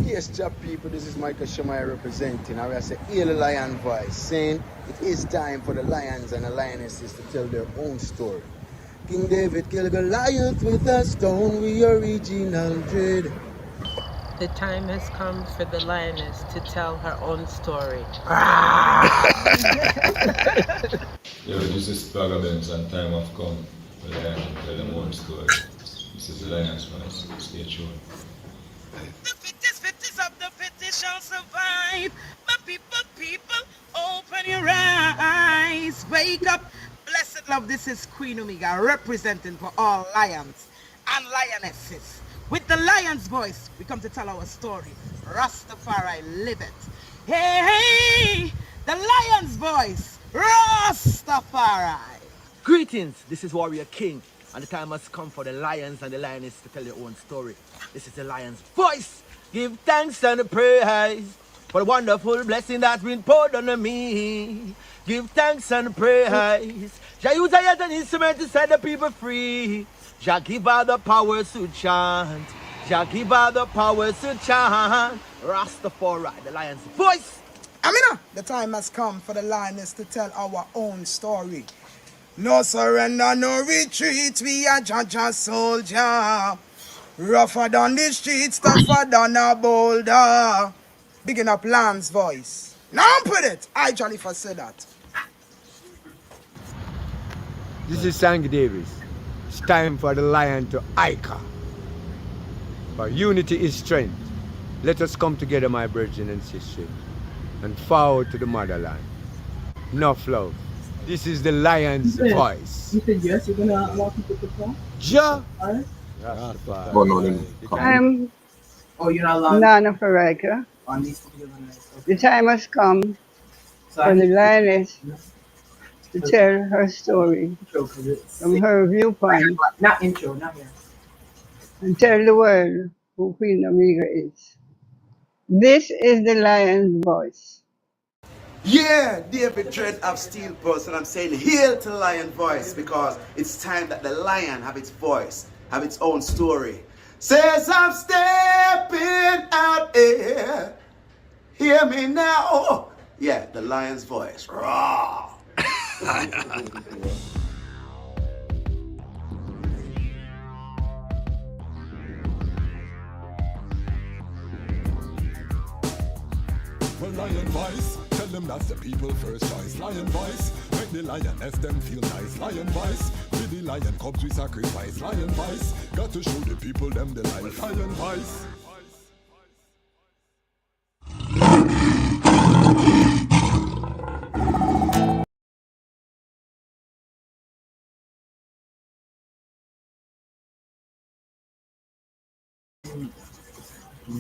Yes, job people, this is Michael Shamai representing. I will say, Haile Lion voice, saying it is time for the lions and the lionesses to tell their own story. King David killed Goliath with a stone, we original dread. The time has come for the lioness to tell her own story. Yo, this is Plugabins and time have come for the lion to tell them own story. This is the Lion's Voice. Stay tuned. The fittest of the fittest shall survive. My people, open your eyes. Wake up. Blessed love, this is Queen Omega representing for all lions and lionesses. With the lion's voice, we come to tell our story. Ras Tafari, live it. Hey, the lion's voice. Ras Tafari. Greetings, this is Warrior King, and the time has come for the lions and the lionesses to tell their own story. This is the lion's voice. Give thanks and praise for the wonderful blessing that's been poured on me. Give thanks and praise. Jah use I as an instrument to set the people free. Jah give her the power to chant. Jah give her the power to chant. Rastafari, the lion's voice. Amina, the time has come for the lioness to tell our own story. No surrender, no retreat, we are Jaja soldier. Rougher than the streets, tougher than a boulder. Bigging up Lamb's voice. Now put it, I Jolly for say that. This is Sangy Davis. It's time for the lion to Ika. For unity is strength. Let us come together, my brethren and sisters, and forward to the motherland. Enough love. This is the lion's voice. You said yes, you're gonna allow people to come? Ja. Alright. I'm Oh, you're not allowed Nana Faraka. on these particular nights. The time has come So for I the lioness to tell her story intro because it's from her viewpoint not intro, not here. and tell the world who Queen Omega is. This is the lion's voice. Yeah, David Dread of Steel Pulse, and I'm saying hail to the lion voice because it's time that the lion have its voice, have its own story. Says I'm stepping out here. Hear me now. Oh, yeah, the lion's voice. Raw. Well, lion voice, tell them that's the people first choice. Lion voice, make the lioness them feel nice. Lion voice, with the lion cubs we sacrifice. Lion voice, got to show the people them the life. Lion voice.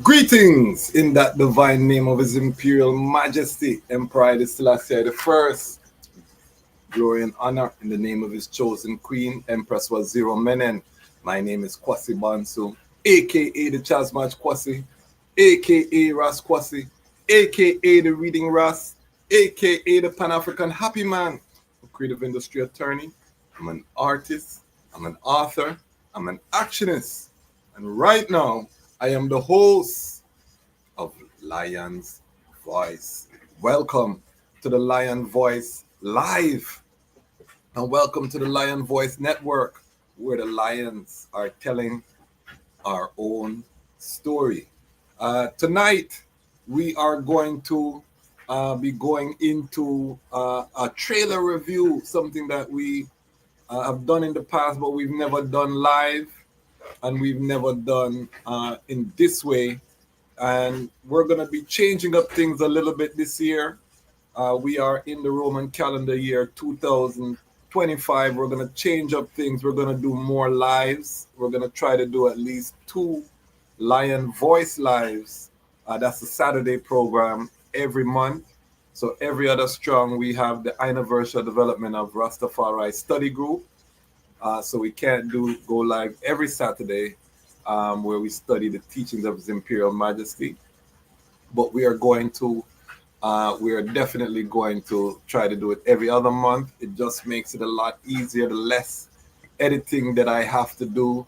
Greetings in that divine name of His Imperial Majesty, Emperor Haile Selassie the First. Glory and honor in the name of His chosen Queen, Empress Waziri Menen. My name is Kwasi Bansu, aka the Chasmach Kwasi, aka Ras Kwasi, aka the Reading Ras, aka the Pan-African Happy Man, a creative industry attorney. I'm an artist, I'm an author, I'm an actionist, and right now I am the host of Lion's Voice. Welcome to the Lion Voice Live, and welcome to the Lion Voice Network, where the lions are telling our own story. Tonight, we are going to be going into a trailer review, something that we have done in the past, but we've never done live. And we've never done in this way, and we're going to be changing up things a little bit this year. We are in the Roman calendar year 2025. We're going to change up things. We're going to do more lives. We're going to try to do at least 2 Lion Voice lives. That's a Saturday program every month. So every other strong, we have the anniversary development of Ras Tafari study group. So we can't go live every Saturday where we study the teachings of His Imperial Majesty. But we are definitely going to try to do it every other month. It just makes it a lot easier. The less editing that I have to do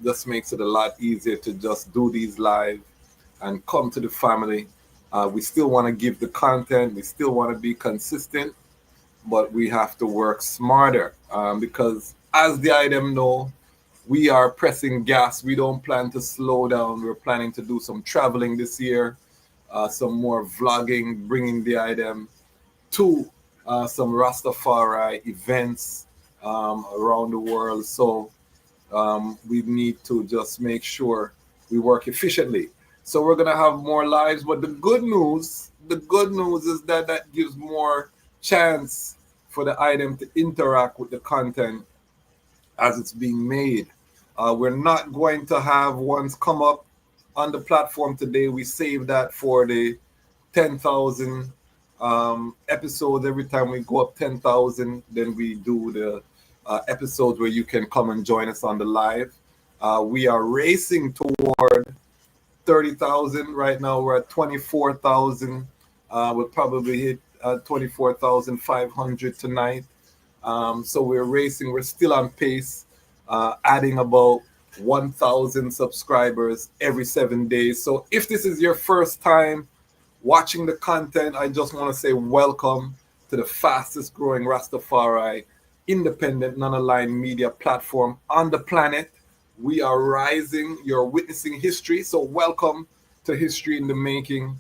just makes it a lot easier to just do these live and come to the family. We still want to give the content. We still want to be consistent, but we have to work smarter because, as the item know, we are pressing gas. We don't plan to slow down. We're planning to do some traveling this year, some more vlogging, bringing the item to some Rastafari events around the world. So we need to just make sure we work efficiently. So we're gonna have more lives, but the good news is that that gives more chance for the item to interact with the content as it's being made. We're not going to have ones come up on the platform today. We save that for the 10,000 episodes. Every time we go up 10,000, then we do the episodes where you can come and join us on the live. We are racing toward 30,000 right now. We're at 24,000. We'll probably hit 24,500 tonight. So we're racing. We're still on pace, adding about 1,000 subscribers every 7 days. So if this is your first time watching the content, I just want to say welcome to the fastest growing Rastafari independent non-aligned media platform on the planet. We are rising. You're witnessing history. So welcome to History in the Making.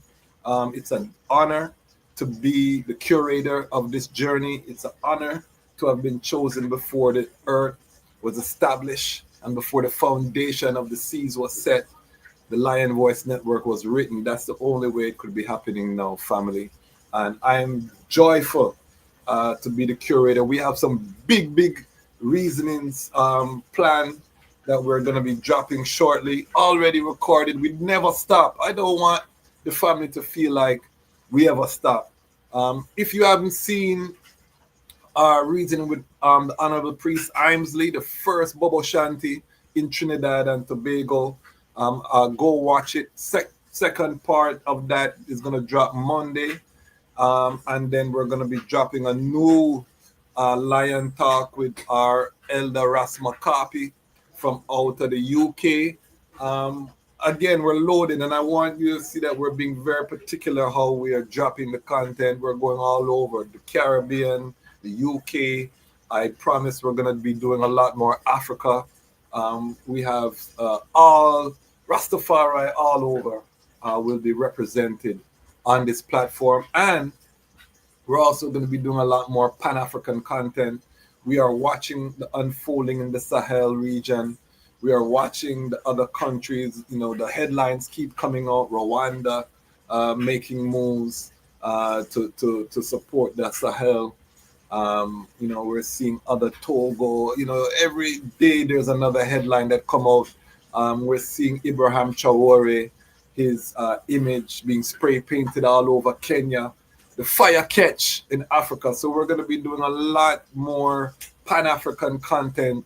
It's an honor to be the curator of this journey. It's an honor to have been chosen before the earth was established and before the foundation of the seas was set. The Lion Voice Network was written. That's the only way it could be happening now, family. And I'm joyful to be the curator. We have some big reasonings planned that we're going to be dropping shortly, already recorded. We never stop. I don't want the family to feel like we ever stop. If you haven't seen our reasoning with the Honorable Priest Imesley, the first Bobo Shanti in Trinidad and Tobago, go watch it. Second part of that is going to drop Monday. And then we're going to be dropping a new Lion Talk with our Elder Ras Makapi from out of the UK. Again, we're loaded, and I want you to see that we're being very particular how we are dropping the content. We're going all over the Caribbean, the UK. I promise we're going to be doing a lot more Africa. We have all Rastafari all over will be represented on this platform, and we're also going to be doing a lot more Pan-African content. We are watching the unfolding in the Sahel region. We are watching the other countries. You know, the headlines keep coming out. Rwanda making moves to support the Sahel. You know, we're seeing other Togo. You know, every day there's another headline that come out. We're seeing Ibrahim Traore, his image being spray painted all over Kenya. The fire catch in Africa. So we're going to be doing a lot more Pan-African content.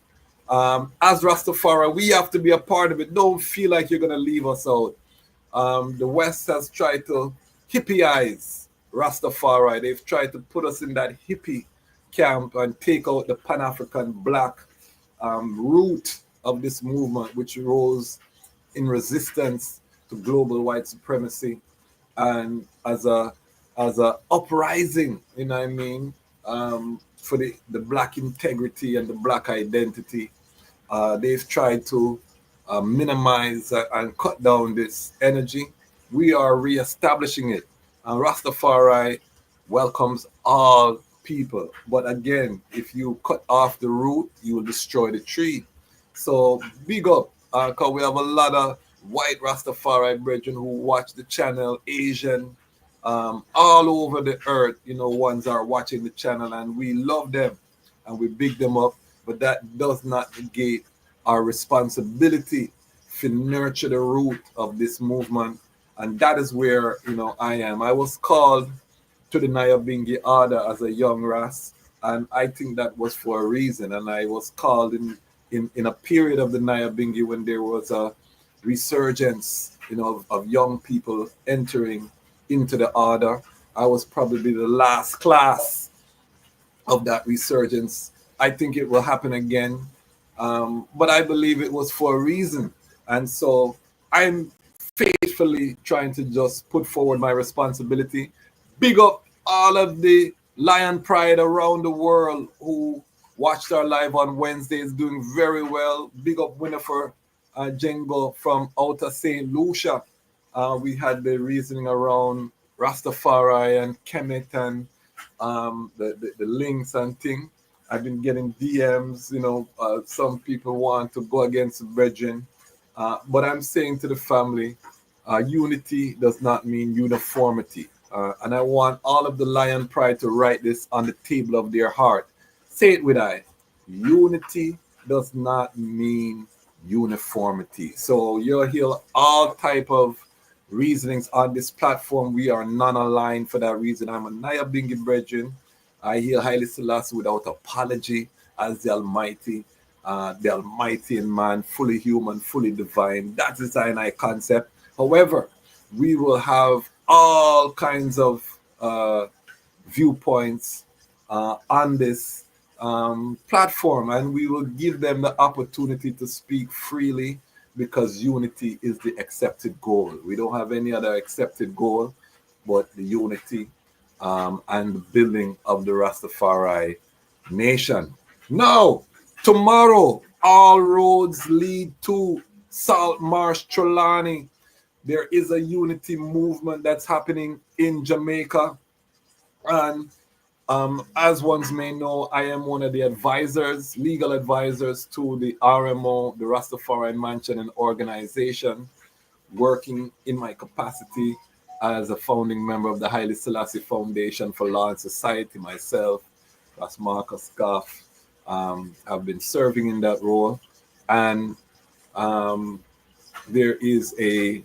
As Rastafari, we have to be a part of it. Don't feel like you're going to leave us out. The West has tried to hippieize Rastafari. They've tried to put us in that hippie camp and take out the Pan-African black root of this movement, which rose in resistance to global white supremacy and as a uprising, you know what I mean, for the black integrity and the black identity. They've tried to minimize and cut down this energy. We are reestablishing it. And Rastafari welcomes all people. But again, if you cut off the root, you will destroy the tree. So big up, because we have a lot of white Rastafari brethren who watch the channel, Asian, all over the earth, you know, ones are watching the channel, and we love them and we big them up, but that does not negate our responsibility to nurture the root of this movement. And that is where, you know, I am. I was called to the Nyabingi order as a young Ras, and I think that was for a reason. And I was called in a period of the Nyabingi when there was a resurgence, you know, of young people entering into the order. I was probably the last class of that resurgence. I think it will happen again, but I believe it was for a reason. And so I'm faithfully trying to just put forward my responsibility. Big up all of the Lion Pride around the world who watched our live on Wednesdays, doing very well. Big up Winifred Jengo from Outer St. Lucia. We had the reasoning around Ras Tafari and Kemet and the links and thing. I've been getting DMs, some people want to go against the brethren. But I'm saying to the family, unity does not mean uniformity. And I want all of the Lion Pride to write this on the table of their heart. Say it with I. Unity does not mean uniformity. So you'll hear all type of reasonings on this platform. We are non-aligned for that reason. I'm a Naya Bingi brethren. I hear Haile Selassie without apology as the Almighty in man, fully human, fully divine. That is our concept. However, we will have all kinds of viewpoints on this platform, and we will give them the opportunity to speak freely, because unity is the accepted goal. We don't have any other accepted goal but the unity and the building of the Rastafari nation. Now, tomorrow, all roads lead to Salt Marsh Trelawney. There is a unity movement that's happening in Jamaica. And as ones may know, I am one of the advisors, legal advisors to the RMO, the Rastafari Mansion and Organization, working in my capacity as a founding member of the Haile Selassie Foundation for Law and Society. Myself, as Marcus Goff, have been serving in that role. And there is a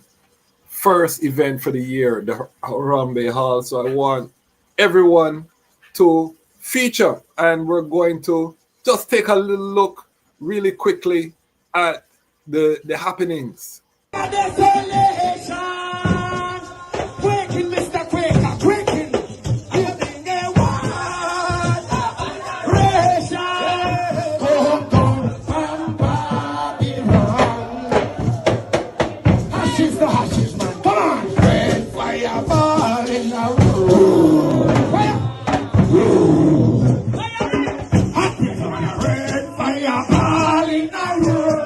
first event for the year, the Harambee Hall. So I want everyone to feature, and we're going to just take a little look really quickly at the happenings. Quaking, Mr. Quaker, quaking. Giving a wild operation. Come down from Babylon. Hashes the hashes, man. Come on. Red fireball in the room. Fire. Red fireball in the room.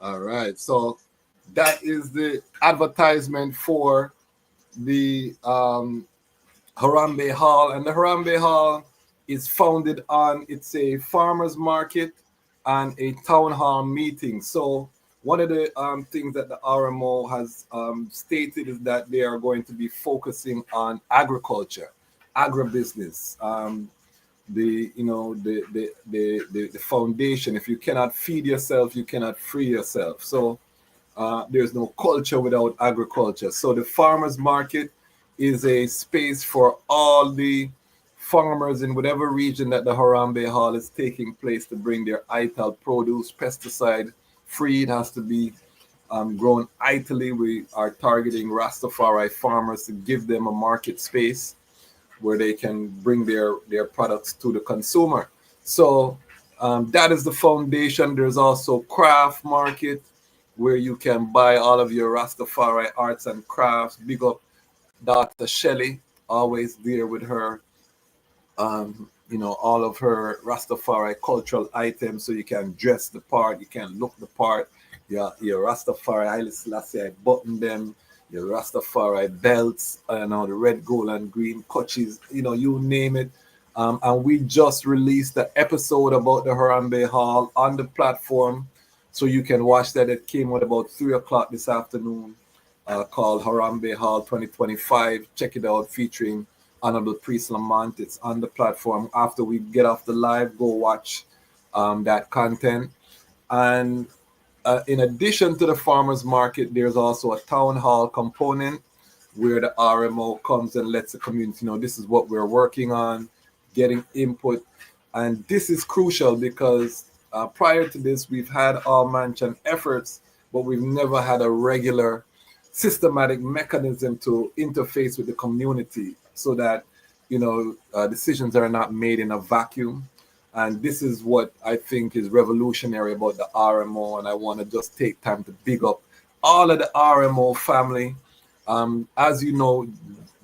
All right, so that is the advertisement for the Harambee Hall, and the Harambee Hall is founded on, it's a farmers market and a town hall meeting. So one of the things that the RMO has stated is that they are going to be focusing on agriculture, agribusiness. The foundation. If you cannot feed yourself, you cannot free yourself. So there's no culture without agriculture. So the farmers market is a space for all the farmers in whatever region that the Harambee Hall is taking place to bring their ITAL produce, pesticide free. It has to be grown idly. We are targeting Rastafari farmers to give them a market space where they can bring their products to the consumer. So that is the foundation. There's also craft market where you can buy all of your Rastafari arts and crafts. Big up Dr. Shelley, always there with her, all of her Rastafari cultural items, so you can dress the part, you can look the part. Your Rastafari Haile Selassie button them, your Rastafari belts, the red, gold, and green coaches, you name it. And we just released the episode about the Harambee Hall on the platform, so you can watch that. It came out about 3 o'clock this afternoon, called Harambee Hall 2025. Check it out, featuring Honorable Priest Lamont. It's on the platform. After we get off the live, go watch that content. And in addition to the farmers market, there's also a town hall component where the RMO comes and lets the community know this is what we're working on, getting input. And this is crucial because prior to this, we've had all mansion efforts, but we've never had a regular systematic mechanism to interface with the community so that, decisions are not made in a vacuum. And this is what I think is revolutionary about the RMO. And I want to just take time to big up all of the RMO family. As you know,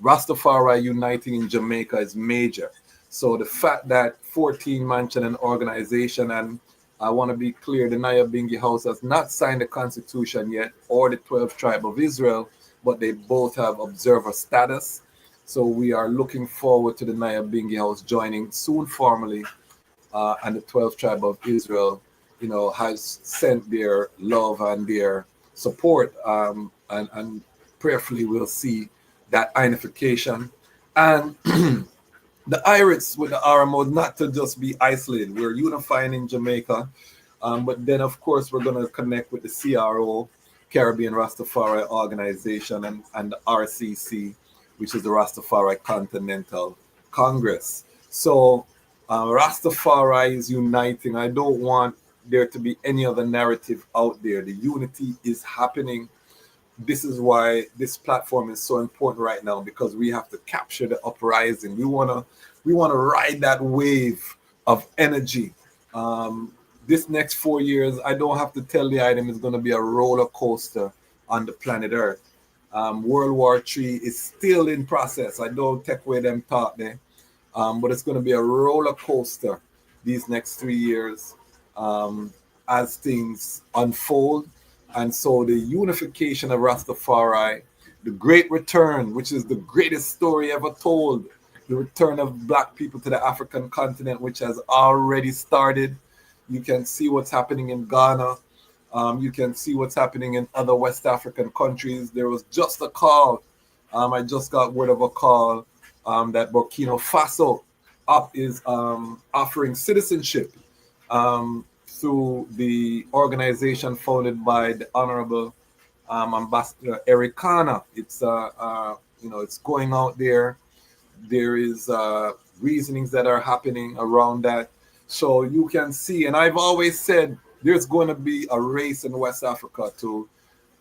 Rastafari uniting in Jamaica is major. So the fact that 14 mention an organization, and I want to be clear, the Nyabingi House has not signed the constitution yet or the 12th tribe of Israel, but they both have observer status. So we are looking forward to the Nyabingi House joining soon formally, and the 12th tribe of Israel, has sent their love and their support, and prayerfully we'll see that unification. And the IRIS with the RMO, not to just be isolated. We're unifying in Jamaica, but then of course we're going to connect with the CRO, Caribbean Rastafari Organization, and the RCC, which is the Rastafari Continental Congress. So Rastafari is uniting. I don't want there to be any other narrative out there. The unity is happening. This is why this platform is so important right now, because we have to capture the uprising. We wanna ride that wave of energy. This next 4 years, I don't have to tell the item, is going to be a roller coaster on the planet Earth. World War III is still in process. I don't take away them thought there, but it's going to be a roller coaster these next 3 years as things unfold. And so the unification of Rastafari, the great return, which is the greatest story ever told, the return of black people to the African continent, which has already started. You can see what's happening in Ghana. You can see what's happening in other West African countries. There was just a call. I just got word of a call that Burkina Faso is offering citizenship through the organization founded by the Honorable Ambassador Eric Kana. It's it's going out there. There is reasonings that are happening around that. So you can see, and I've always said there's going to be a race in West Africa to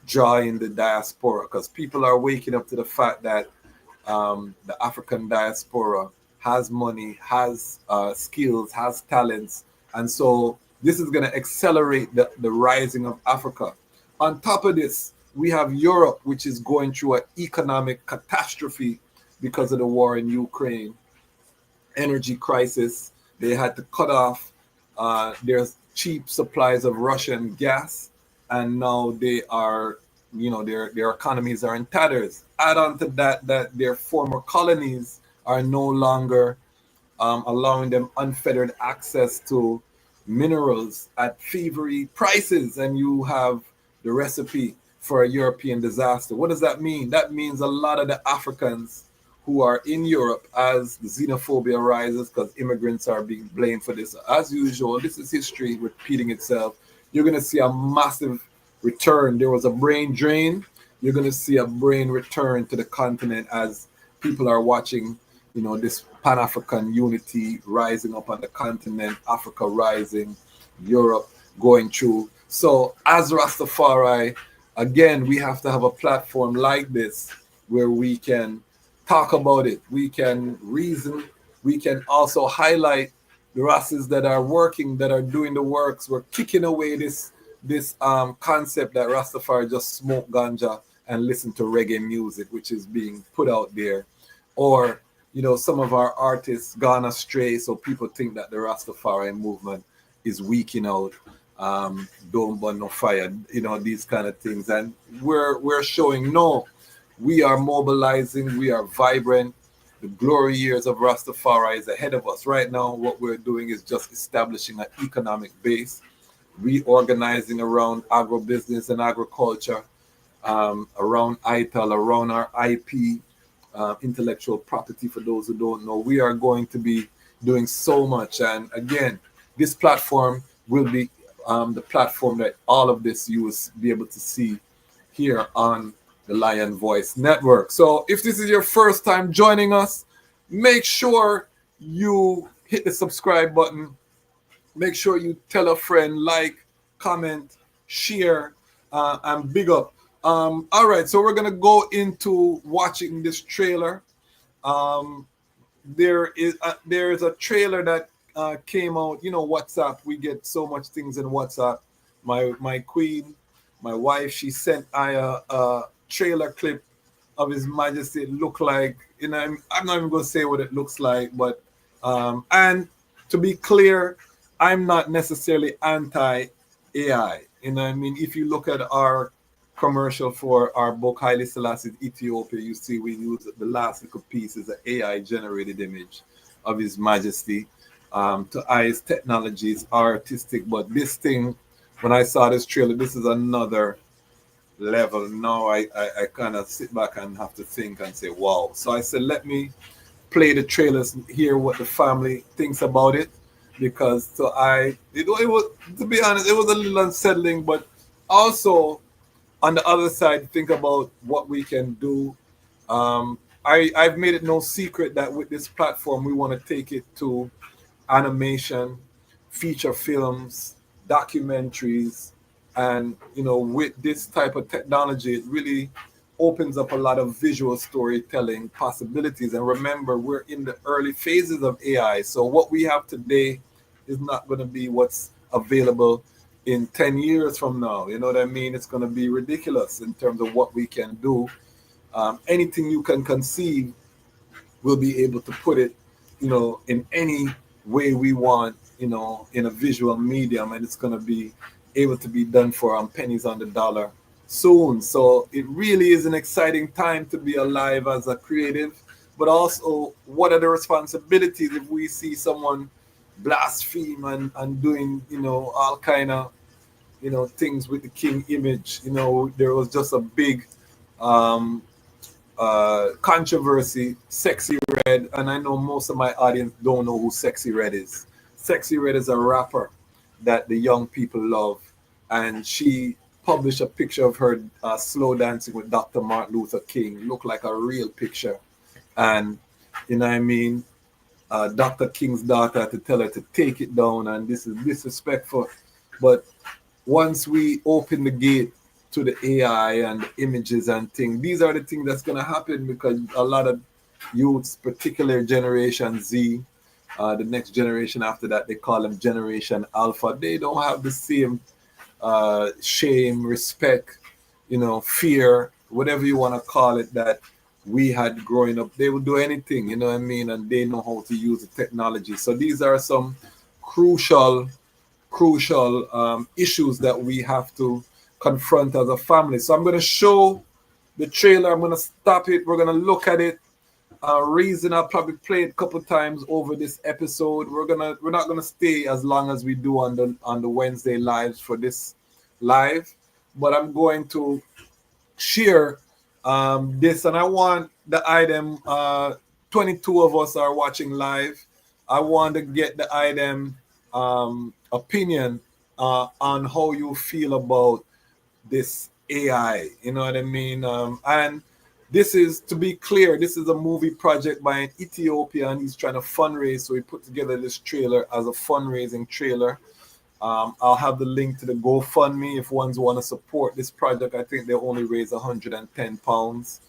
draw in the diaspora, because people are waking up to the fact that the African diaspora has money, has skills, has talents. And so this is going to accelerate the rising of Africa. On top of this, we have Europe, which is going through an economic catastrophe because of the war in Ukraine, energy crisis. They had to cut off their cheap supplies of Russian gas, and now they are, their economies are in tatters. Add on to that their former colonies are no longer allowing them unfettered access to minerals at fevery prices, and you have the recipe for a European disaster. What does that mean? That means a lot of the Africans who are in Europe, as the xenophobia rises, because immigrants are being blamed for this. As usual, this is history repeating itself. You're going to see a massive return. There was a brain drain. You're going to see a brain return to the continent as people are watching, this Pan-African unity rising up on the continent, Africa rising, Europe going through. So as Rastafari, again, we have to have a platform like this where we can talk about it, we can reason, we can also highlight the Rastas that are working, that are doing the works. We're kicking away this concept that Rastafari just smoke ganja and listen to reggae music, which is being put out there. Or, some of our artists gone astray, so people think that the Rastafari movement is weaking out. Don't burn no fire, these kind of things. And we're showing, no, we are mobilizing, we are vibrant. The glory years of Rastafari is ahead of us. Right now, what we're doing is just establishing an economic base, reorganizing around agribusiness and agriculture, around ITAL, around our IP, intellectual property. For those who don't know, we are going to be doing so much. And again, this platform will be the platform that all of this you will be able to see here on the Lion Voice Network. So if this is your first time joining us, make sure you hit the subscribe button. Make sure you tell a friend, like, comment, share, and big up All right, so we're gonna go into watching this trailer. Um, there is a trailer that came out. You know, WhatsApp. We get so much things in WhatsApp. My queen, my wife, she sent I a trailer clip of His Majesty. It look like, you know, I'm not even gonna say what it looks like, but and to be clear, I'm not necessarily anti AI. You know, I mean, if you look at our commercial for our book Haile Selassie Ethiopia, you see we use the last little piece is an AI generated image of His Majesty. To eyes technology is artistic, but this thing, when I saw this trailer, this is another level. Now I kind of sit back and have to think and say, wow. So I said, let me play the trailers, hear what the family thinks about it, because it was, to be honest, it was a little unsettling, but also on the other side, think about what we can do. I've made it no secret that with this platform, we want to take it to animation, feature films, documentaries, and you know, with this type of technology, it really opens up a lot of visual storytelling possibilities. And remember, we're in the early phases of AI, so what we have today is not going to be what's available in 10 years from now. You know what I mean? It's going to be ridiculous in terms of what we can do. Anything you can conceive, we'll be able to put it, you know, in any way we want, you know, in a visual medium, and it's going to be able to be done for pennies on the dollar soon. So it really is an exciting time to be alive as a creative, but also what are the responsibilities if we see someone blaspheme and doing, you know, all kind of, you know, things with the king image. You know, there was just a big controversy, Sexy Red, and I know most of my audience don't know who Sexy Red is. Sexy Red is a rapper that the young people love, and she published a picture of her slow dancing with Dr. Martin Luther King. Looked like a real picture, and you know what I mean, Dr. King's daughter had to tell her to take it down, and this is disrespectful. But once we open the gate to the AI and the images and things, these are the things that's going to happen, because a lot of youths, particularly Generation Z, the next generation after that, they call them Generation Alpha, they don't have the same shame, respect, you know, fear, whatever you want to call it, that we had growing up. They would do anything, you know what I mean, and they know how to use the technology. So these are some crucial issues that we have to confront as a family. So I'm going to show the trailer. I'm going to stop it. We're going to look at it. Reason I'll probably play it a couple times over this episode. We're not gonna stay as long as we do on the Wednesday lives for this live, but I'm going to share this, and I want the item. 22 of us are watching live. I want to get the item opinion on how you feel about this AI. You know what I mean? And this is, to be clear, this is a movie project by an Ethiopian. He's trying to fundraise, so he put together this trailer as a fundraising trailer. I'll have the link to the GoFundMe if ones want to support this project. I think they only raised £110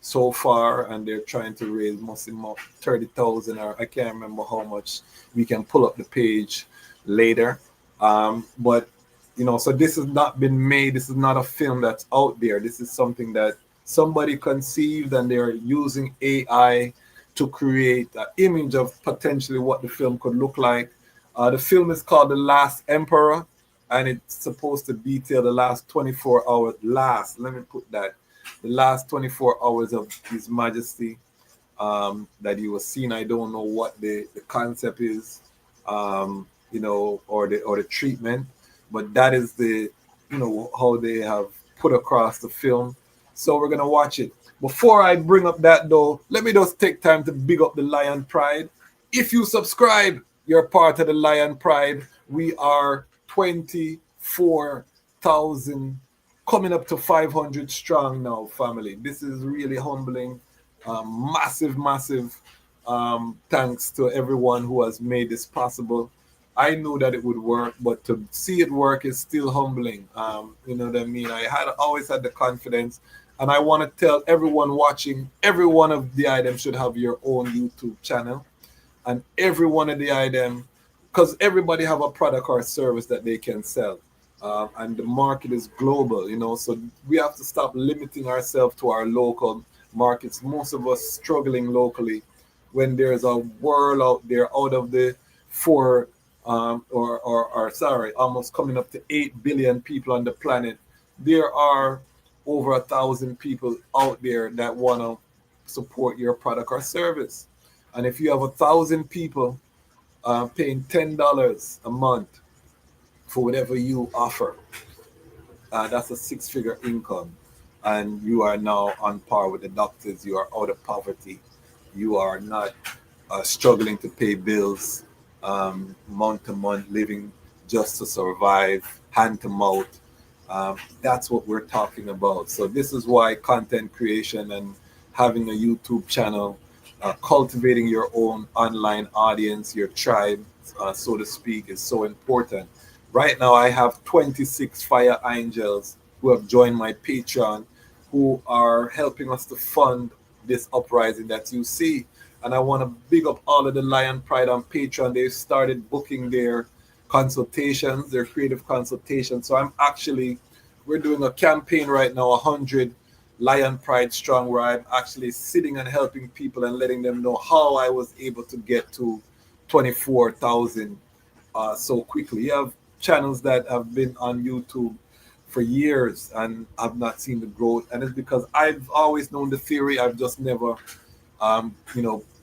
so far, and they're trying to raise mostly 30,000, or I can't remember how much. We can pull up the page later. But you know, so this has not been made. This is not a film that's out there. This is something that somebody conceived, and they're using AI to create an image of potentially what the film could look like. The film is called The Last Emperor, and it's supposed to detail the last 24 hours. The last 24 hours of His Majesty that he was seen. I don't know what the concept is, you know, or the treatment, but that is the, you know, how they have put across the film. So we're gonna watch it. Before I bring up that though, let me just take time to big up the Lion Pride. If you subscribe, you're part of the Lion Pride. We are 24,000, coming up to 500 strong now, family. This is really humbling. Massive thanks to everyone who has made this possible. I knew that it would work, but to see it work is still humbling. You know what I mean? I had always had the confidence, and I want to tell everyone watching, every one of the items should have your own YouTube channel, and every one of the item, because everybody have a product or a service that they can sell, and the market is global, you know. So we have to stop limiting ourselves to our local markets. Most of us struggling locally, when there's a world out there out of the four or sorry, almost coming up to 8 billion people on the planet. There are over 1,000 people out there that want to support your product or service. And if you have 1,000 people paying $10 a month for whatever you offer, that's a six-figure income. And you are now on par with the doctors. You are out of poverty. You are not struggling to pay bills month to month, living just to survive, hand to mouth. That's what we're talking about. So this is why content creation and having a YouTube channel, cultivating your own online audience, your tribe, so to speak, is so important. Right now, I have 26 fire angels who have joined my Patreon, who are helping us to fund this uprising that you see. And I want to big up all of the Lion Pride on Patreon. They've started booking their consultations, their creative consultations. So we're doing a campaign right now, 100 Lion Pride Strong, where I'm actually sitting and helping people and letting them know how I was able to get to 24,000 so quickly. You have channels that have been on YouTube for years and I've not seen the growth, and it's because I've always known the theory. I've just never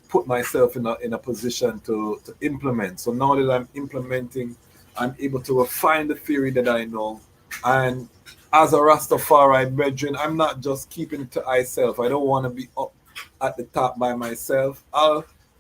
put myself in a position to implement. So now that I'm implementing, I'm able to refine the theory that I know. And as a Ras Tafari brethren, I'm not just keeping it to myself. I don't want to be up at the top by myself.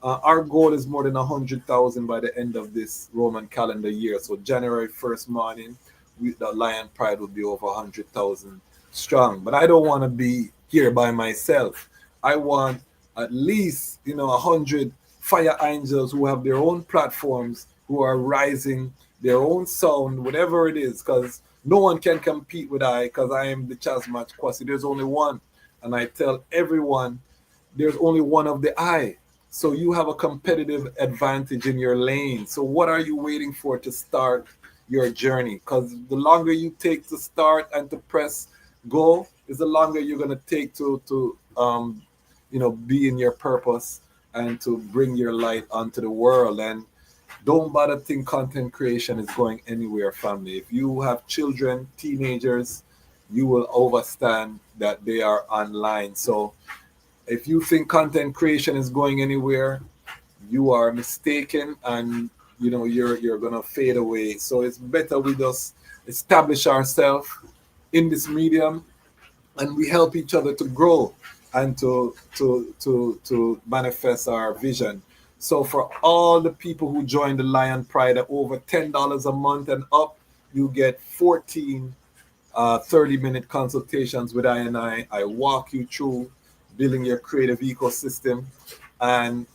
Our goal is more than 100,000 by the end of this Roman calendar year. So January 1st morning, the Lion Pride will be over 100,000 strong. But I don't want to be here by myself. I want at least 100 fire angels who have their own platforms, who are rising their own sound, whatever it is, because no one can compete with I, because I am the Chasmach Kwasi. There's only one. And I tell everyone, there's only one of the I. So you have a competitive advantage in your lane. So what are you waiting for to start your journey? Because the longer you take to start and to press go, is the longer you're going to take to be in your purpose and to bring your light onto the world. And don't bother think content creation is going anywhere, family. If you have children, teenagers, you will understand that they are online. So if you think content creation is going anywhere, you are mistaken, and you're gonna fade away. So it's better we just establish ourselves in this medium, and we help each other to grow and to manifest our vision. So for all the people who join the Lion Pride at over $10 a month and up, you get 14 30-minute consultations with I. I walk you through building your creative ecosystem, and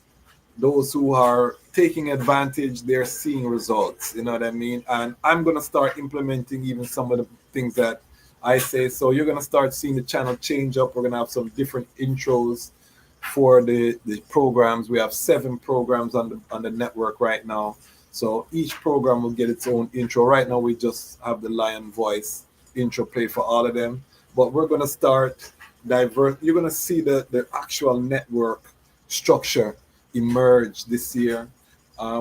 those who are taking advantage, they're seeing results, you know what I mean? And I'm going to start implementing even some of the things that I say. So you're going to start seeing the channel change up. We're going to have some different intros for the programs. We have 7 programs on the network right now. So each program will get its own intro. Right now we just have the Lion Voice intro play for all of them. But we're going to start diverse. You're going to see the actual network structure emerge this year.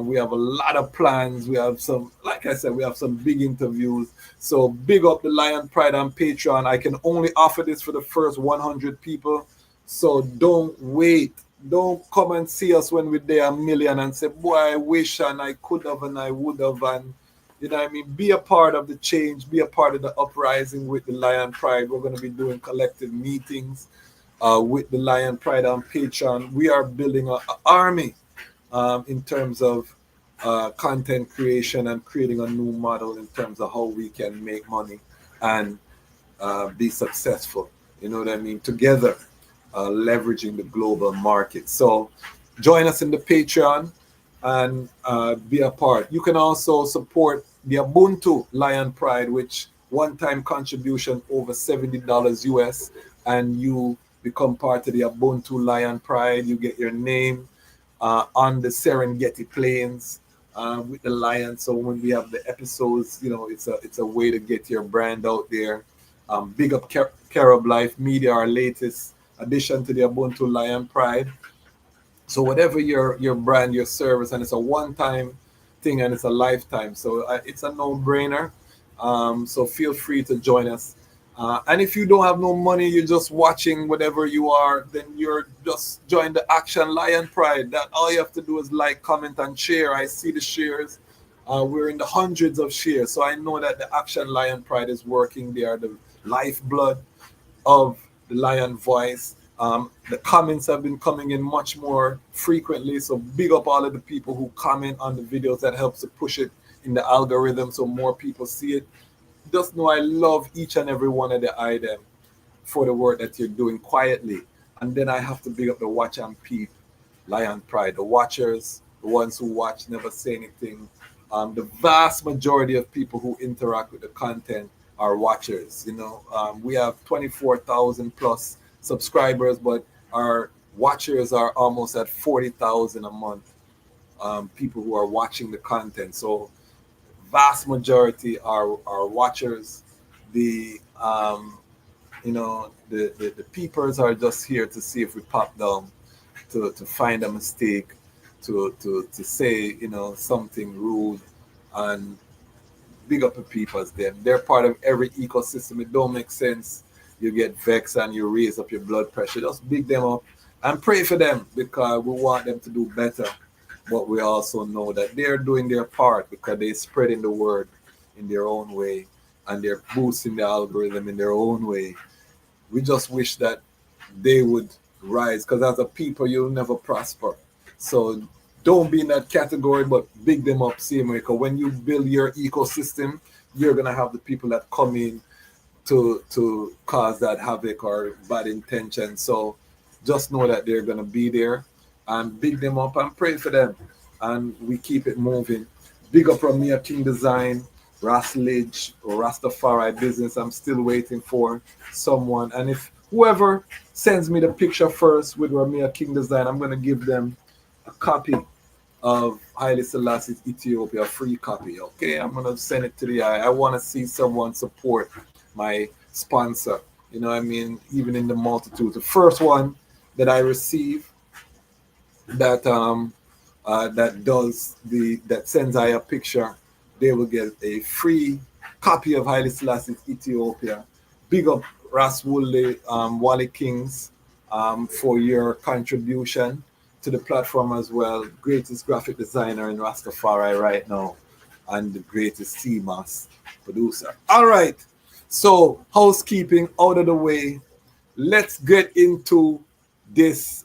We have a lot of plans. We have some, like I said, we have some big interviews. So big up the Lion Pride on Patreon. I can only offer this for the first 100 people. So don't wait. Don't come and see us when we're there a million and say, boy, I wish and I could have and I would have. And you know what I mean? Be a part of the change. Be a part of the uprising with the Lion Pride. We're going to be doing collective meetings with the Lion Pride on Patreon. We are building an army in terms of content creation and creating a new model in terms of how we can make money and be successful. You know what I mean? Together, leveraging the global market. So join us in the Patreon. and be a part. You can also support the Ubuntu Lion Pride, which one-time contribution over $70 US, and you become part of the Ubuntu Lion Pride. You get your name on the Serengeti Plains with the lion. So when we have the episodes, you know, it's a way to get your brand out there. Big up Carib Life Media, our latest addition to the Ubuntu Lion Pride. So whatever your brand, your service, and it's a one-time thing and it's a lifetime. So it's a no-brainer. So feel free to join us. And if you don't have no money, you're just watching whatever you are, then you're just join the Action Lion Pride. That all you have to do is like, comment, and share. I see the shares. We're in the hundreds of shares. So I know that the Action Lion Pride is working. They are the lifeblood of the Lion Voice. The comments have been coming in much more frequently. So big up all of the people who comment on the videos. That helps to push it in the algorithm so more people see it. Just know I love each and every one of the item for the work that you're doing quietly. And then I have to big up the Watch and Peep Lion Pride, the watchers, the ones who watch, never say anything. The vast majority of people who interact with the content are watchers. You know, we have 24,000 plus subscribers, but our watchers are almost at 40,000 a month. People who are watching the content. So vast majority are watchers. The the peepers are just here to see if we pop down, to find a mistake, to say something rude, and big up the peepers. They're part of every ecosystem. It don't make sense you get vexed and you raise up your blood pressure. Just big them up and pray for them, because we want them to do better. But we also know that they're doing their part, because they're spreading the word in their own way and they're boosting the algorithm in their own way. We just wish that they would rise, because as a people, you'll never prosper. So don't be in that category, but big them up same way. Because when you build your ecosystem, you're going to have the people that come in to cause that havoc or bad intention. So just know that they're going to be there, and big them up and pray for them, and we keep it moving. Big up Ramia King Design, Ras Lidge, or Ras Tafari Business. I'm still waiting for someone, and if whoever sends me the picture first with Ramia King Design, I'm going to give them a copy of Haile Selassie's Ethiopia, a free copy. Okay, I'm going to send it to the eye. I want to see someone support my sponsor, you know what I mean, even in the multitude. The first one that I receive that that sends I a picture, they will get a free copy of Haile Selassie's Ethiopia. Big up Ras Wally Kings for your contribution to the platform as well. Greatest graphic designer in Ras Tafari right now, and the greatest CMOS producer. All right, so housekeeping out of the way, let's get into this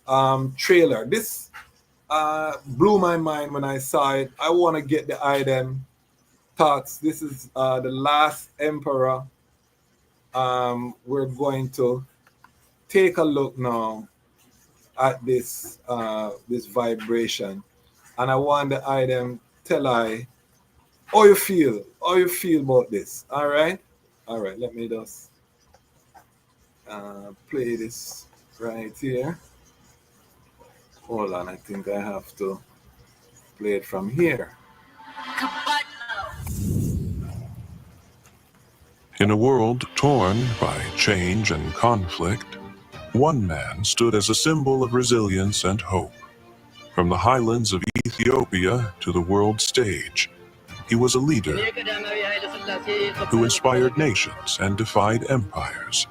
trailer. This blew my mind when I saw it. I want to get the item thoughts. This is The Last Emperor. We're going to take a look now at this this vibration, and I want the item tell I how you feel about this. All right, let me just play this right here. Hold on, I think I have to play it from here. In a world torn by change and conflict, one man stood as a symbol of resilience and hope. From the highlands of Ethiopia to the world stage, he was a leader who inspired nations and defied empires.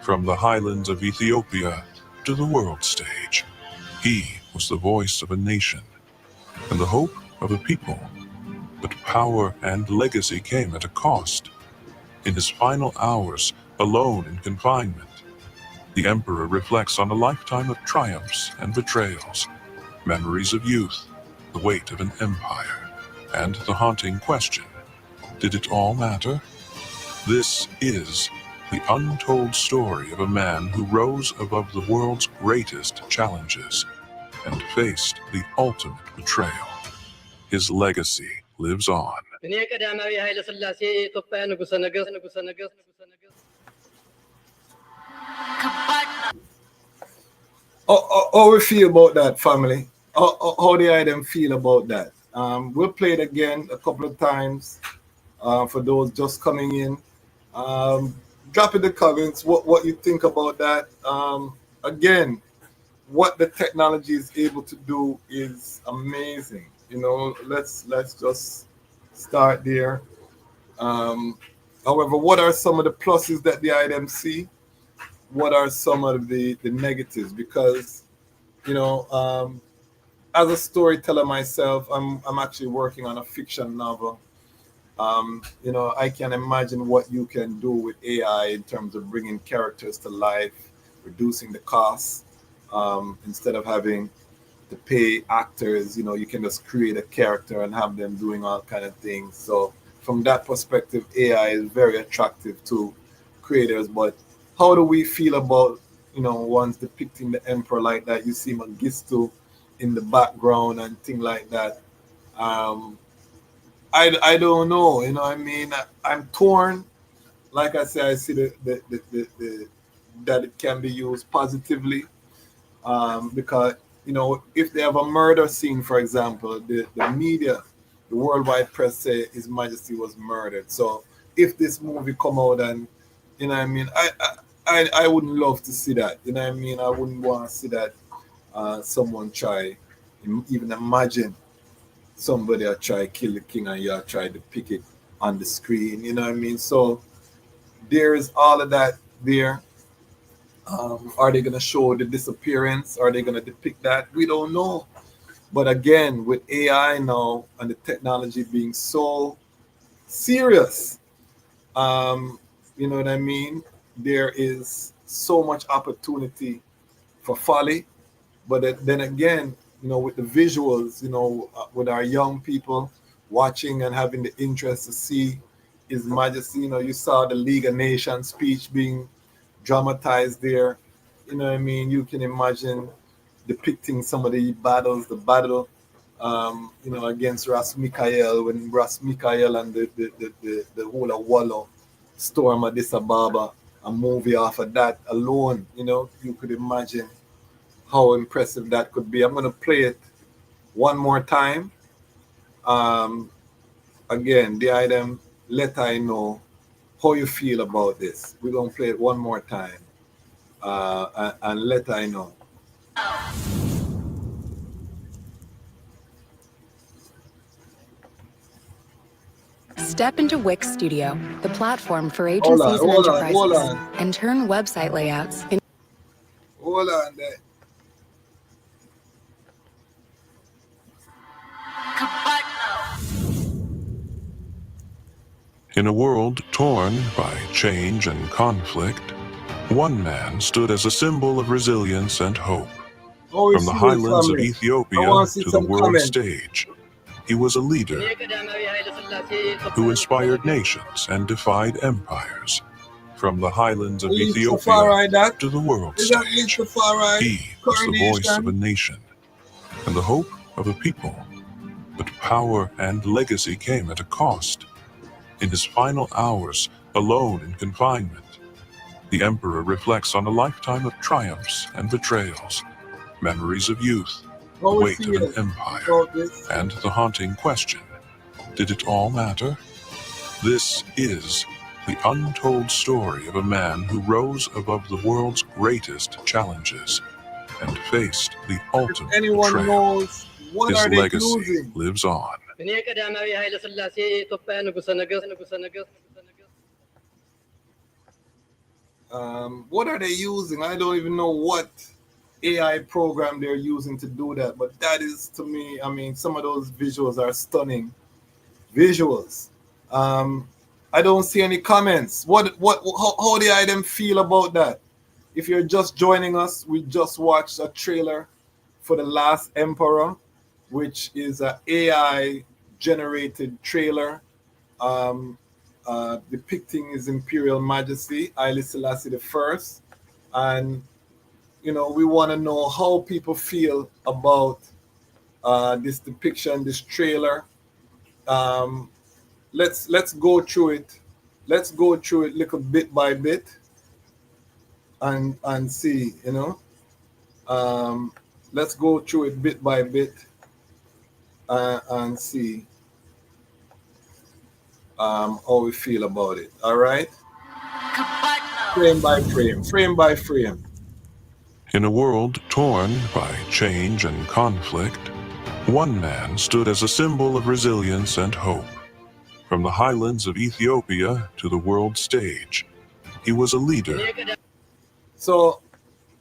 From the highlands of Ethiopia to the world stage, he was the voice of a nation and the hope of a people. But power and legacy came at a cost. In his final hours, alone in confinement, the emperor reflects on a lifetime of triumphs and betrayals, memories of youth, the weight of an empire, and the haunting question, did it all matter? This is the untold story of a man who rose above the world's greatest challenges and faced the ultimate betrayal. His legacy lives on. How we feel about that, family? How do I them feel about that? We'll play it again a couple of times for those just coming in. Drop in the comments what you think about that. Again, what the technology is able to do is amazing. You know, let's just start there. However, what are some of the pluses that the item see? What are some of the negatives? Because, you know, as a storyteller myself, I'm actually working on a fiction novel. You know, I can imagine what you can do with AI in terms of bringing characters to life, reducing the costs. Instead of having to pay actors, you know, you can just create a character and have them doing all kind of things. So from that perspective, AI is very attractive to creators. But how do we feel about, you know, ones depicting the emperor like that? You see Magisto in the background and things like that. I don't know, you know what I mean? I'm torn. Like I said, I see that it can be used positively. Because, you know, if they have a murder scene, for example, the media, the worldwide press say His Majesty was murdered. So if this movie come out and, you know what I mean, I wouldn't love to see that. You know what I mean? I wouldn't want to see that someone try, even imagine somebody try kill the king and you try to pick it on the screen. You know what I mean? So there is all of that there. Are they going to show the disappearance? Are they going to depict that? We don't know. But again, with AI now and the technology being so serious, you know what I mean? There is so much opportunity for folly. But then again, you know, with the visuals, you know, with our young people watching and having the interest to see His Majesty, you know, you saw the League of Nations speech being dramatized there. You know what I mean? You can imagine depicting some of the battles, the battle, you know, against Ras Mikael, when Ras Mikael and the whole of Wallo storm Addis Ababa, a movie off of that alone, you know, you could imagine how impressive that could be. I'm going to play it one more time. Again, the item, let I know how you feel about this. We're going to play it one more time. And let I know. Step into Wix Studio, the platform for agencies and enterprises, hold on. and turn website layouts into... Hold on there. In a world torn by change and conflict, one man stood as a symbol of resilience and hope. From the highlands of Ethiopia to the world stage, he was a leader who inspired nations and defied empires. From the highlands of Ethiopia to the world stage, he was the voice of a nation and the hope of a people. But power and legacy came at a cost. In his final hours, alone in confinement, the emperor reflects on a lifetime of triumphs and betrayals, memories of youth, the weight of an empire, and the haunting question, did it all matter? This is the untold story of a man who rose above the world's greatest challenges and faced the ultimate betrayal. His legacy lives on. What are they using? I don't even know what AI program they're using to do that, but that is, to me, I mean, some of those visuals are stunning visuals. I don't see any comments. How do I them feel about that? If you're just joining us, we just watched a trailer for The Last Emperor, which is an AI generated trailer depicting His Imperial Majesty, Haile Selassie I. And, you know, we want to know how people feel about this depiction, this trailer. Let's go through it. Let's go through it little bit by bit and see, you know. Let's go through it bit by bit and see how we feel about it. All right. Frame by frame, frame by frame. In a world torn by change and conflict, one man stood as a symbol of resilience and hope. From the highlands of Ethiopia to the world stage, he was a leader. So,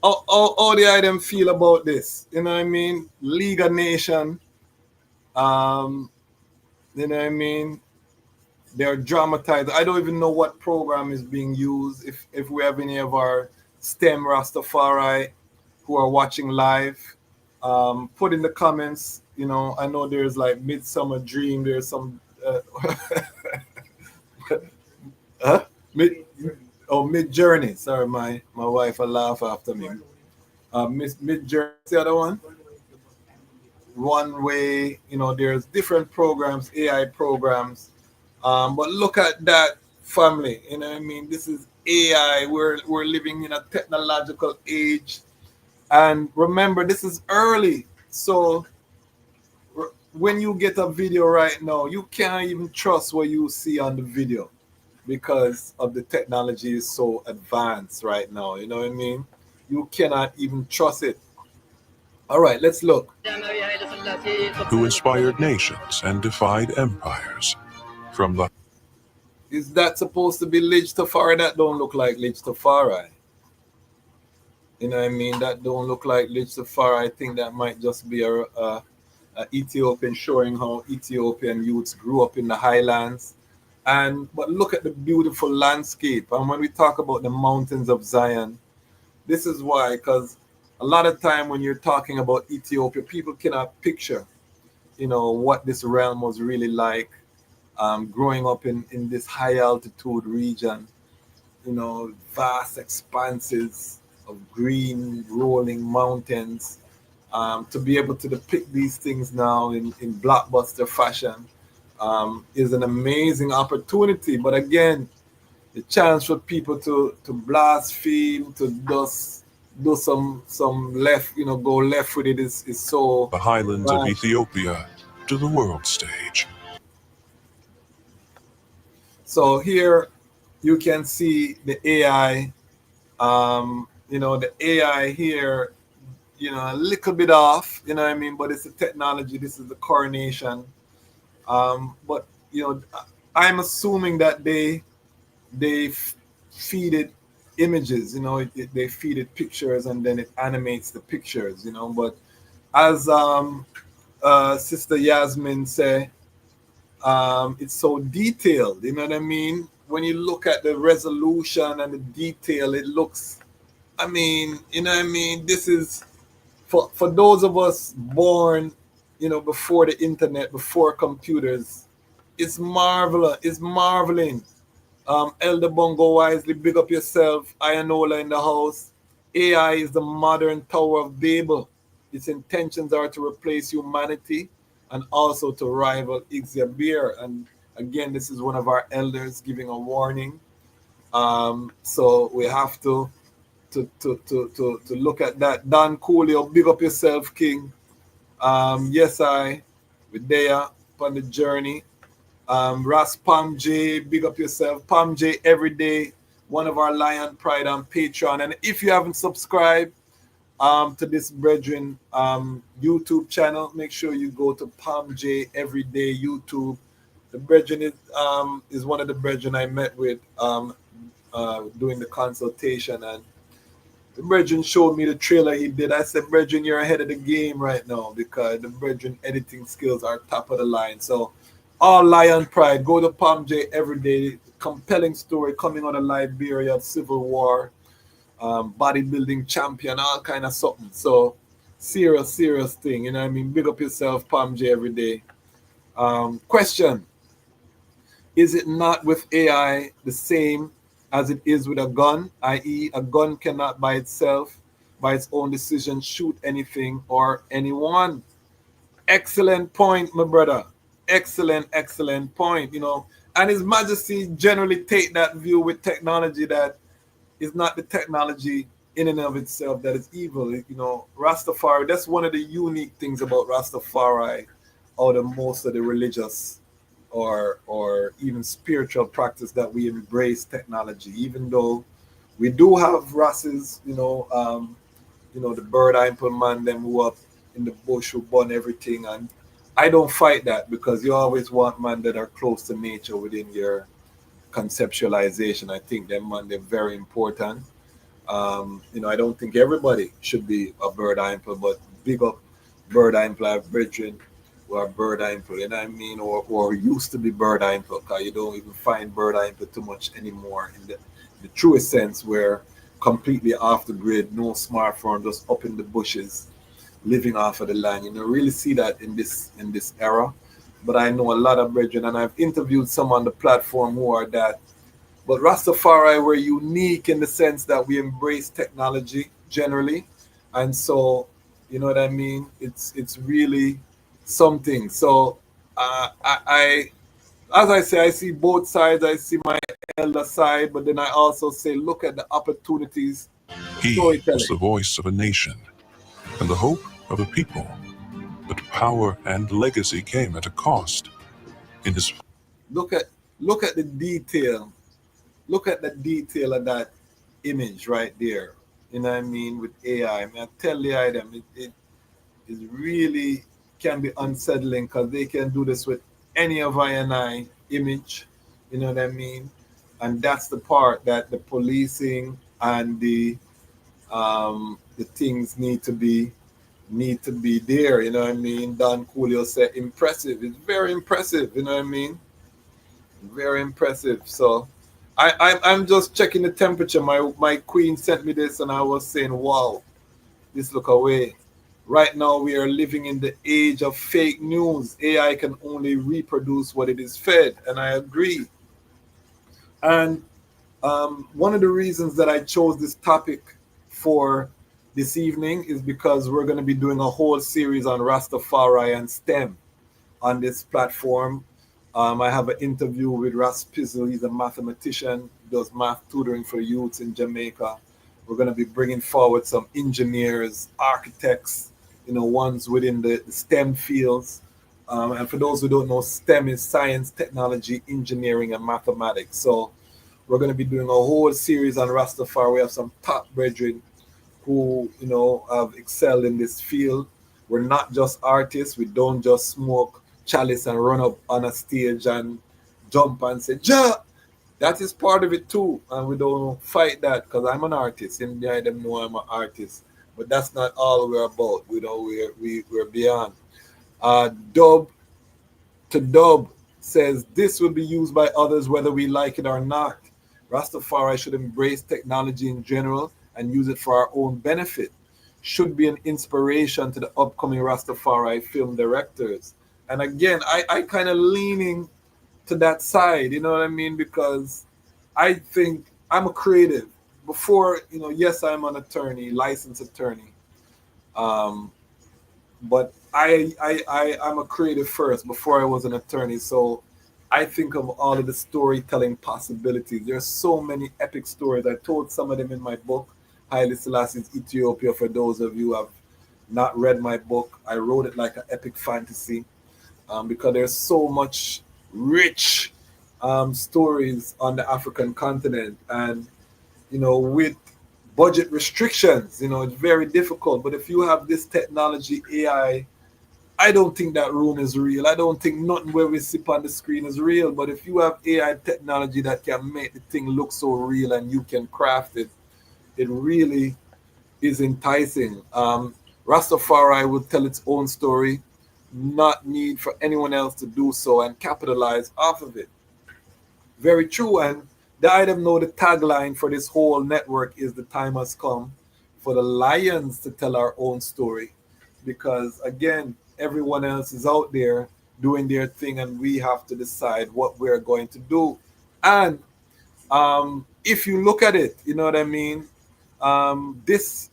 how do I them feel about this? You know what I mean? League of Nation. You know what I mean? They're dramatized. I don't even know what program is being used. If we have any of our STEM Ras Tafari who are watching live, put in the comments. You know, I know there's like Midsummer Dream. There's some Mid Journey. Sorry, my wife will laugh after me. Mid Journey, the other one. One Way. You know, there's different programs, AI programs. But look at that family. You know what I mean? This is AI. We're living in a technological age. And remember, this is early. So when you get a video right now, you can't even trust what you see on the video because of the technology is so advanced right now. You know what I mean? You cannot even trust it. All right, let's look. Who inspired nations and defied empires. From the Is that supposed to be Lige Tafari? That don't look like Lige Tafari. You know what I mean? That don't look like Lige Tafari. I think that might just be a Ethiopian showing how Ethiopian youths grew up in the highlands. But look at the beautiful landscape. And when we talk about the mountains of Zion, this is why, because a lot of time when you're talking about Ethiopia, people cannot picture, you know, what this realm was really like. Growing up in this high altitude region, you know, vast expanses of green rolling mountains, to be able to depict these things now in blockbuster fashion is an amazing opportunity. But again, the chance for people to blaspheme, to just do some left, you know, go left with it is so. The highlands of Ethiopia to the world stage. So here you can see the AI, you know, the AI here, you know, a little bit off, you know what I mean? But it's the technology. This is the coronation. But, you know, I'm assuming that they feed it images, you know, they feed it pictures and then it animates the pictures, you know. But as Sister Yasmin said, it's so detailed, you know what I mean? When you look at the resolution and the detail, it looks, I mean, you know what I mean? This is, for those of us born, you know, before the internet, before computers, it's marvelous, it's marveling. Elder Bongo Wisely, big up yourself. Ianola in the house. AI is the modern Tower of Babel. Its intentions are to replace humanity and also to rival Ixabir. And again, this is one of our elders giving a warning. So we have to look at that. Don Coolio, big up yourself, King. Yes, we're there on the journey. Ras Pam J, big up yourself. Pam J every day, one of our Lion Pride on Patreon. And if you haven't subscribed to this brethren YouTube channel, make sure you go to Pam J Everyday YouTube. The brethren is one of the brethren I met with doing the consultation, and the brethren showed me the trailer he did. I said, brethren, you're ahead of the game right now because the brethren editing skills are top of the line. So all Lion Pride, go to Pam J Everyday. Compelling story coming out of Liberia, Civil War, bodybuilding champion, all kind of something. So serious thing, you know what I mean? Big up yourself, Pam J Everyday. Question: is it not with AI the same as it is with a gun? I.e., a gun cannot by itself, by its own decision, shoot anything or anyone. Excellent point, my brother. Excellent point. And His Majesty generally take that view with technology that is not the technology in and of itself that is evil. Rastafari, that's one of the unique things about Rastafari out of most of the religious or even spiritual practice, that we embrace technology, even though we do have races, the bird imple man, them who up in the bush who burn everything. And I don't fight that, because you always want man that are close to nature within your conceptualization. I think them man, they're very important. I don't think everybody should be a bird imple, but big up bird imple. I have brethren who are bird imple, or used to be bird imple, because you don't even find bird imple too much anymore in the truest sense, where completely off the grid, no smartphone, just up in the bushes, living off of the land. You don't really see that in this era. But I know a lot of brethren, and I've interviewed some on the platform who are that. But Rastafari were unique in the sense that we embrace technology generally. And so, you know what I mean? It's really something. So I as I say, I see both sides. I see my elder side, but then I also say, look at the opportunities. He was the voice of a nation and the hope of a people. But power and legacy came at a cost. In his look at the detail. Look at the detail of that image right there. You know what I mean? With AI. I tell the item, it really can be unsettling, because they can do this with any of I and I image. You know what I mean? And that's the part that the policing and the things need to be there. You know what I mean? Don Coolio said impressive. It's very impressive. You know what I mean? Very impressive. So I'm just checking the temperature. My queen sent me this, and I was saying, wow, this look away. Right now we are living in the age of fake news. AI can only reproduce what it is fed, and I agree. And one of the reasons that I chose this topic for this evening is because we're going to be doing a whole series on Rastafari and STEM on this platform. I have an interview with Ras Pizzle. He's a mathematician, does math tutoring for youths in Jamaica. We're going to be bringing forward some engineers, architects, ones within the STEM fields. And for those who don't know, STEM is science, technology, engineering, and mathematics. So we're going to be doing a whole series on Rastafari. We have some top brethren who, have excelled in this field. We're not just artists. We don't just smoke chalice and run up on a stage and jump and say, "Ja!" That is part of it too. And we don't fight that, because I'm an artist. And I them know I'm an artist. But that's not all we're about. We're beyond. Dub to Dub says, this will be used by others whether we like it or not. Rastafari should embrace technology in general and use it for our own benefit. Should be an inspiration to the upcoming Rastafari film directors. And again, I kind of leaning to that side, you know what I mean? Because I think I'm a creative. Before, yes, I'm an attorney, licensed attorney. But I'm a creative first before I was an attorney. So I think of all of the storytelling possibilities. There's so many epic stories. I told some of them in my book, Haile Selassie's Ethiopia. For those of you who have not read my book, I wrote it like an epic fantasy, because there's so much rich stories on the African continent. And, with budget restrictions, it's very difficult. But if you have this technology, AI, I don't think that room is real. I don't think nothing where we sip on the screen is real. But if you have AI technology that can make the thing look so real and you can craft it, it really is enticing. Rastafari will tell its own story, not need for anyone else to do so, and capitalize off of it. Very true. And the item know the tagline for this whole network is "The time has come for the lions to tell our own story." Because again, everyone else is out there doing their thing, and we have to decide what we're going to do. And if you look at it, you know what I mean? This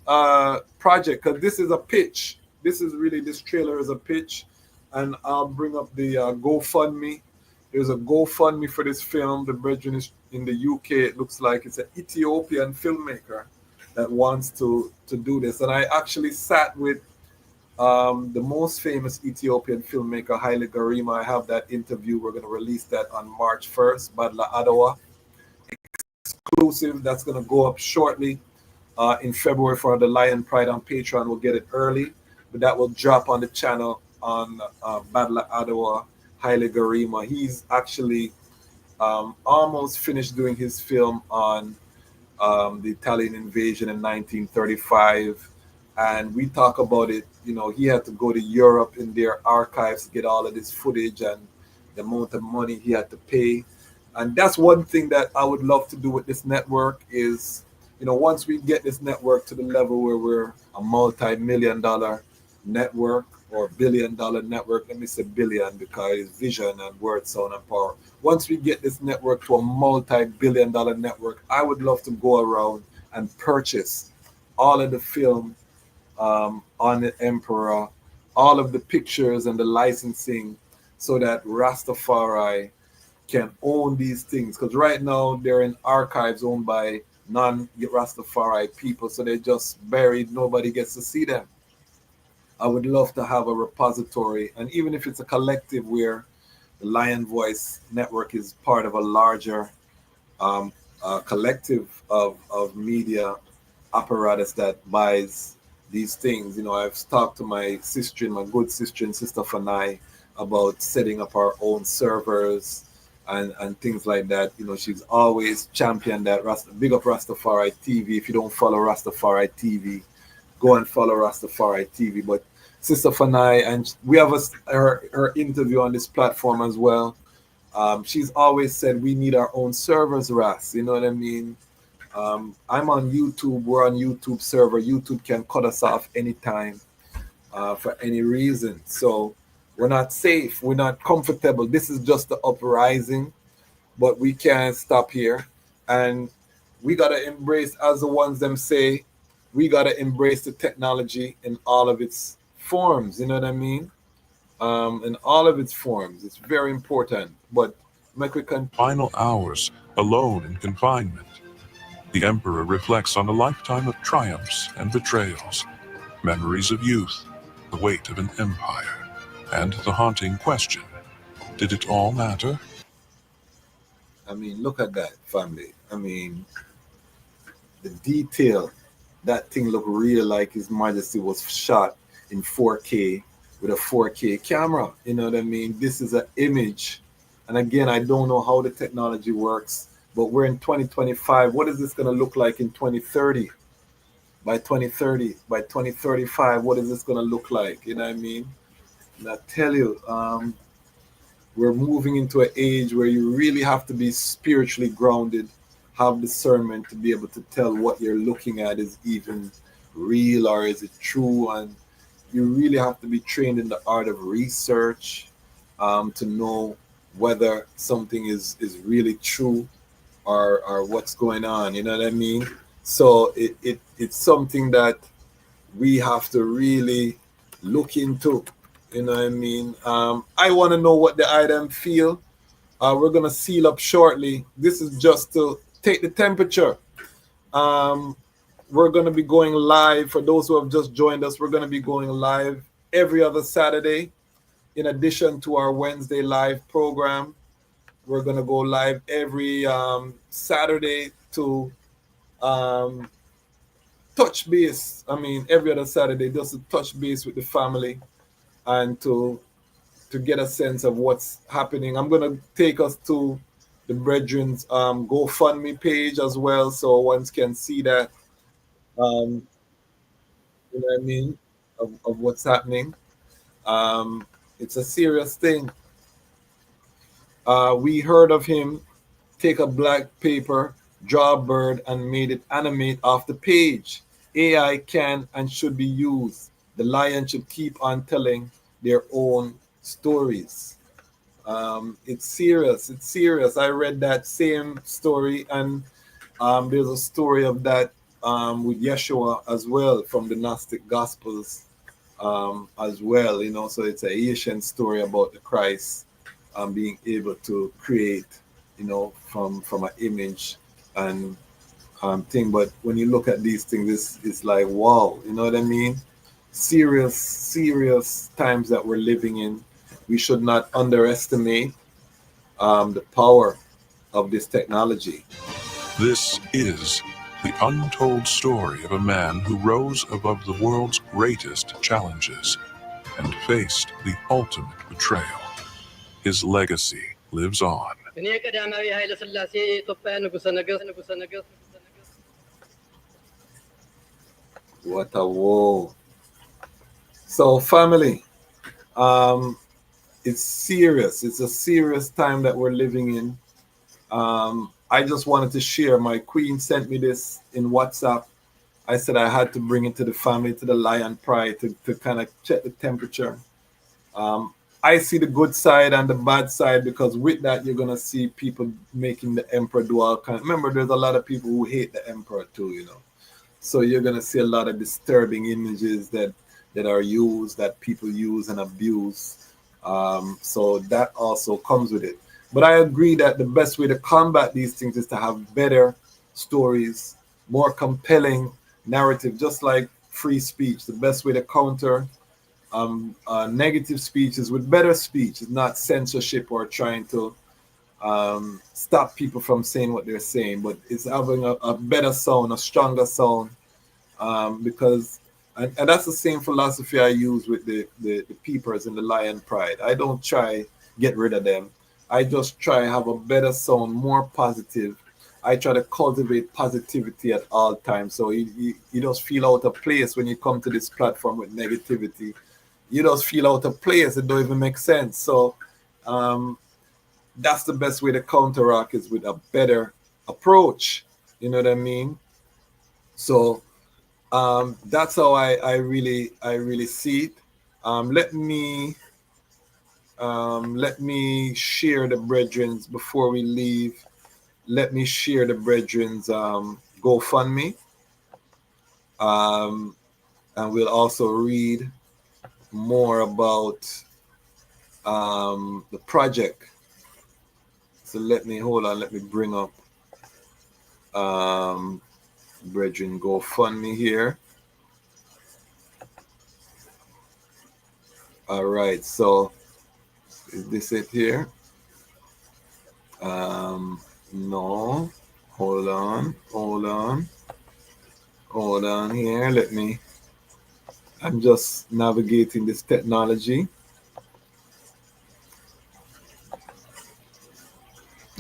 project, because this is a pitch. This trailer is a pitch. and I'll bring up the GoFundMe. There's a GoFundMe for this film. The brethren is in the UK. It looks like it's an Ethiopian filmmaker that wants to do this. And I actually sat with the most famous Ethiopian filmmaker, Haile Garima. I have that interview. We're going to release that on March 1st, Badla Adawa. Exclusive. That's going to go up shortly in February for the Lion Pride on Patreon. We'll get it early, but that will drop on the channel on Badla Adawa, Haile Garima. He's actually almost finished doing his film on the Italian invasion in 1935, and we talk about it. You know, he had to go to Europe in their archives to get all of this footage and the amount of money he had to pay. And that's one thing that I would love to do with this network is, you know, once we get this network to the level where we're a multi-million-dollar network or billion-dollar network, let me say billion because it's vision and word, sound, and power. Once we get this network to a multi-billion-dollar network, I would love to go around and purchase all of the film on the Emperor, all of the pictures and the licensing, so that Rastafari can own these things. Because right now they're in archives owned by non-Rastafari people, so they're just buried. Nobody gets to see them. I would love to have a repository, and even if it's a collective where the Lion Voice Network is part of a larger collective of media apparatus that buys these things. You know, I've talked to my sister, my good sister and sister Fanai, about setting up our own servers and things like that. You know, she's always championed that. Big up Rastafari TV. If you don't follow Rastafari TV, go and follow Rastafari TV. But Sister Fanai, and we have her interview on this platform as well. She's always said we need our own servers, Ras. You know what I mean? I'm on YouTube. We're on YouTube server. YouTube can cut us off anytime for any reason. So we're not safe. We're not comfortable. This is just the uprising, but we can't stop here. And we got to embrace, as the ones them say, we got to embrace the technology in all of its forms. You know what I mean? In all of its forms. It's very important. But make we can Final hours alone in confinement. The Emperor reflects on a lifetime of triumphs and betrayals, memories of youth, the weight of an empire, and the haunting question, did it all matter? I mean, look at that, family. I mean, the detail, that thing looked real, like His Majesty was shot in 4K with a 4K camera. You know what I mean? This is an image. And again, I don't know how the technology works, but we're in 2025. What is this going to look like in 2030? By 2030, by 2035, what is this going to look like? You know what I mean? And I tell you, we're moving into an age where you really have to be spiritually grounded, have discernment to be able to tell what you're looking at is even real or is it true. And you really have to be trained in the art of research to know whether something is really true or what's going on. You know what I mean? So it's something that we have to really look into. You know what I mean? I want to know what the item feel. We're going to seal up shortly. This is just to take the temperature. We're going to be going live. For those who have just joined us, we're going to be going live every other Saturday. In addition to our Wednesday live program, we're going to go live every Saturday to touch base. I mean, every other Saturday, just to touch base with the family and to get a sense of what's happening. I'm going to take us to the brethren's GoFundMe page as well, so ones can see that, you know what I mean, of what's happening. It's a serious thing. We heard of him take a black paper, draw a bird, and made it animate off the page. AI can and should be used. The lion should keep on telling their own stories. It's serious. It's serious. I read that same story, and there's a story of that with Yeshua as well from the Gnostic Gospels. as well, you know. So it's a Asian story about the Christ being able to create, you know, from an image and thing. But when you look at these things, it's like, wow, you know what I mean? Serious times that we're living in. We should not underestimate the power of this technology. This is the untold story of a man who rose above the world's greatest challenges and faced the ultimate betrayal. His legacy lives on. What a woe. So family, it's serious. It's a serious time that we're living in. I just wanted to share. My queen sent me this in WhatsApp. I said I had to bring it to the family, to the Lion Pride, to kind of check the temperature. I see the good side and the bad side, because with that, you're going to see people making the emperor do all kinds. Remember, there's a lot of people who hate the emperor too, you know. So you're going to see a lot of disturbing images that are used, that people use and abuse. So that also comes with it. But I agree that the best way to combat these things is to have better stories, more compelling narrative, just like free speech. The best way to counter negative speech is with better speech. It's not censorship or trying to stop people from saying what they're saying, but it's having a better sound, a stronger sound, because and that's the same philosophy I use with the peepers in the Lion Pride. I don't try get rid of them. I just try have a better sound, more positive. I try to cultivate positivity at all times. So you just feel out of place when you come to this platform with negativity. You just feel out of place. It don't even make sense. So that's the best way to counteract, is with a better approach. You know what I mean? So that's how I really see it. Let me share the brethren's before we leave. Let me share the brethren's GoFundMe, and we'll also read more about the project. So let me bring up brethren GoFundMe here. All right, so is this it here? No, hold on here. I'm just navigating this technology.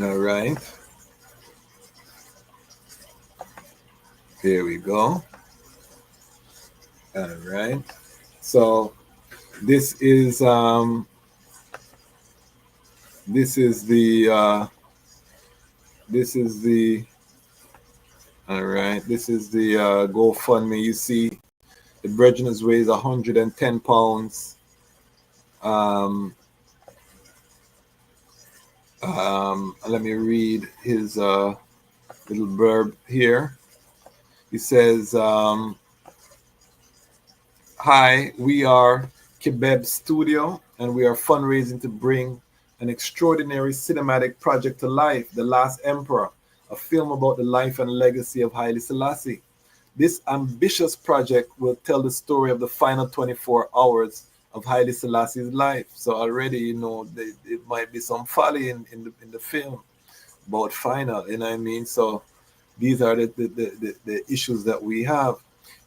All right, here we go. All right, so this is the all right, this is the GoFundMe. You see the brethren has raised £110. Let me read his little blurb here. He says, hi, we are Kebeb Studio, and we are fundraising to bring an extraordinary cinematic project to life, The Last Emperor, a film about the life and legacy of Haile Selassie. This ambitious project will tell the story of the final 24 hours of Haile Selassie's life. So already, you know, it might be some folly in the film about final, you know what I mean? So these are the issues that we have,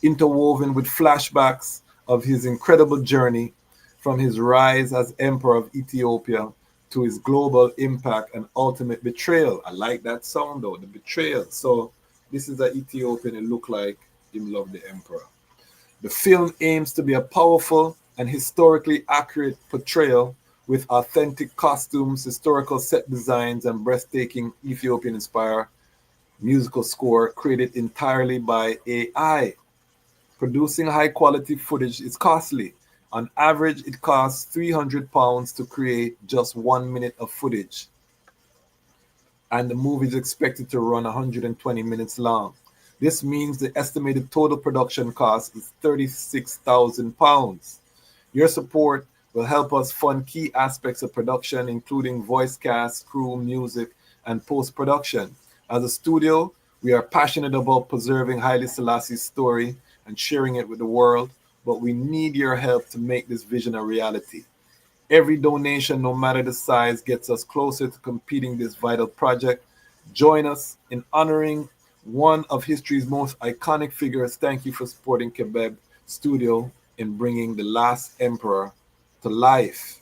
interwoven with flashbacks of his incredible journey from his rise as Emperor of Ethiopia to his global impact and ultimate betrayal. I like that sound though, the betrayal. So this is an Ethiopian, it looked like him love the emperor. The film aims to be a powerful and historically accurate portrayal with authentic costumes, historical set designs, and breathtaking Ethiopian-inspired musical score created entirely by AI. Producing high-quality footage is costly. On average, it costs £300 to create just 1 minute of footage. And the movie is expected to run 120 minutes long. This means the estimated total production cost is £36,000. Your support will help us fund key aspects of production, including voice cast, crew, music, and post-production. As a studio, we are passionate about preserving Haile Selassie's story and sharing it with the world, but we need your help to make this vision a reality. Every donation, no matter the size, gets us closer to completing this vital project. Join us in honoring one of history's most iconic figures. Thank you for supporting Kebeb Studio in bringing the last emperor to life.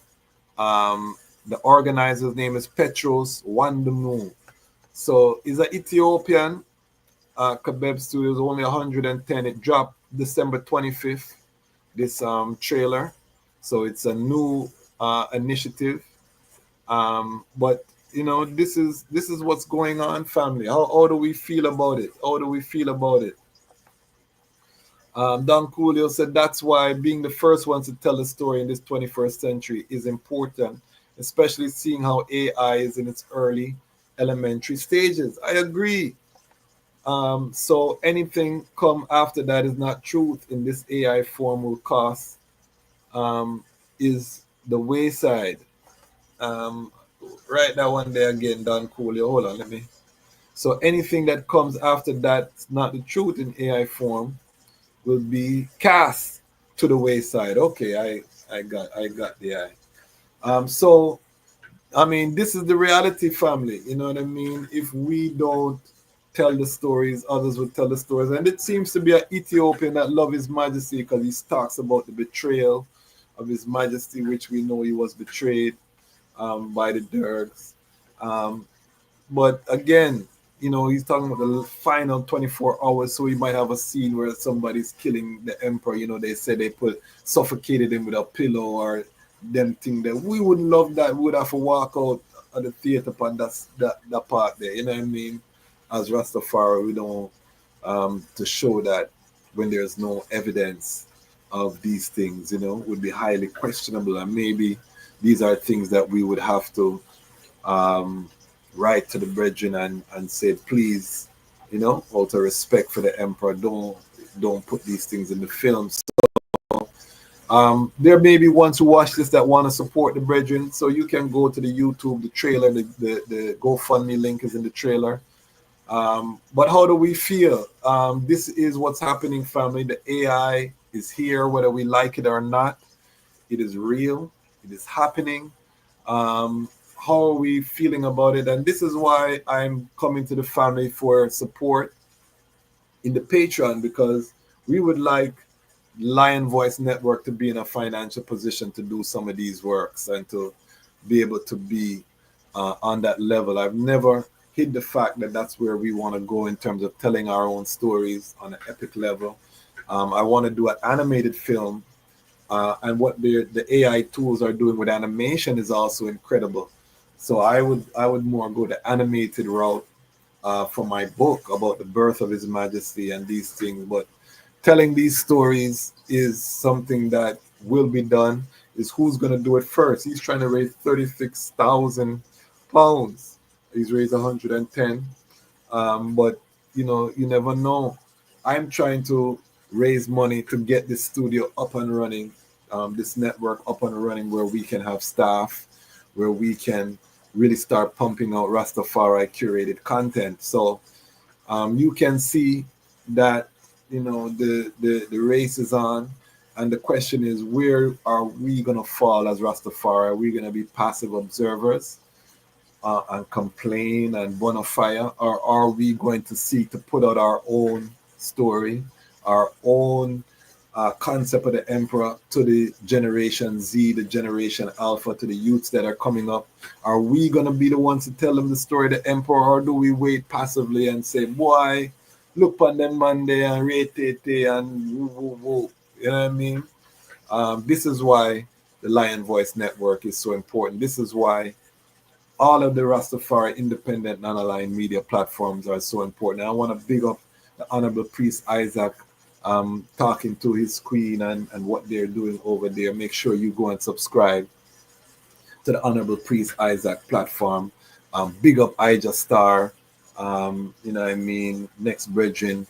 The organizer's name is Petros Wandamu. So he's an Ethiopian. Kebeb Studio is only 110. It dropped December 25th, this trailer. So it's a new initiative. But you know, this is what's going on, family. How do we feel about it? How do we feel about it? Don Coolio said that's why being the first ones to tell the story in this 21st century is important, especially seeing how AI is in its early elementary stages. I agree. So anything come after that is not truth in this AI form will cost is the wayside. Write that one there again, Don Coolio. Hold on, let me. So anything that comes after that's not the truth in AI form will be cast to the wayside. Okay, I got the eye. So I mean, this is the reality, family. You know what I mean? If we don't tell the stories, others will tell the stories. And it seems to be an Ethiopian that love His Majesty because he talks about the betrayal of His Majesty, which we know he was betrayed by the Dergs. But again, you know, he's talking about the final 24 hours, so he might have a scene where somebody's killing the emperor. You know, they said they suffocated him with a pillow or them thing that we wouldn't love that. We would have to walk out of the theater upon that part there. You know what I mean? As Rastafari, we don't to show that when there's no evidence of these things, you know, would be highly questionable, and maybe these are things that we would have to write to the brethren and say, please, you know, out of respect for the emperor, don't put these things in the film. So there may be ones who watch this that want to support the brethren, so you can go to the YouTube, the trailer, the GoFundMe link is in the trailer. But how do we feel? This is what's happening, family. The AI is here, whether we like it or not. It is real. It is happening. How are we feeling about it? And this is why I'm coming to the family for support in the Patreon, because we would like Lion Voice Network to be in a financial position to do some of these works and to be able to be on that level. I've never hid the fact that that's where we want to go in terms of telling our own stories on an epic level. I want to do an animated film, and what the AI tools are doing with animation is also incredible. So I would more go the animated route for my book about the birth of His Majesty and these things. But telling these stories is something that will be done. Is who's going to do it first? He's trying to raise £36,000. He's raised 110. But you know, you never know. I'm trying to raise money to get this studio up and running, this network up and running, where we can have staff, where we can really start pumping out Rastafari curated content. So you can see that, you know, the race is on, and the question is, where are we going to fall as Rastafari? Are we going to be passive observers and complain and burn a fire, or are we going to seek to put out our own story, our own concept of the emperor to the generation Z, the generation Alpha, to the youths that are coming up? Are we going to be the ones to tell them the story of the emperor, or do we wait passively and say, boy, look on them Monday and rate and woo, woo, woo. You know what I mean? This is why the Lion Voice Network is so important. This is why all of the Rastafari independent non-aligned media platforms are so important. I want to big up the Honorable Priest Isaac, talking to his queen and what they're doing over there. Make sure you go and subscribe to the Honorable Priest Isaac platform. Big up Ija Star, you know what I mean, Next Brethren.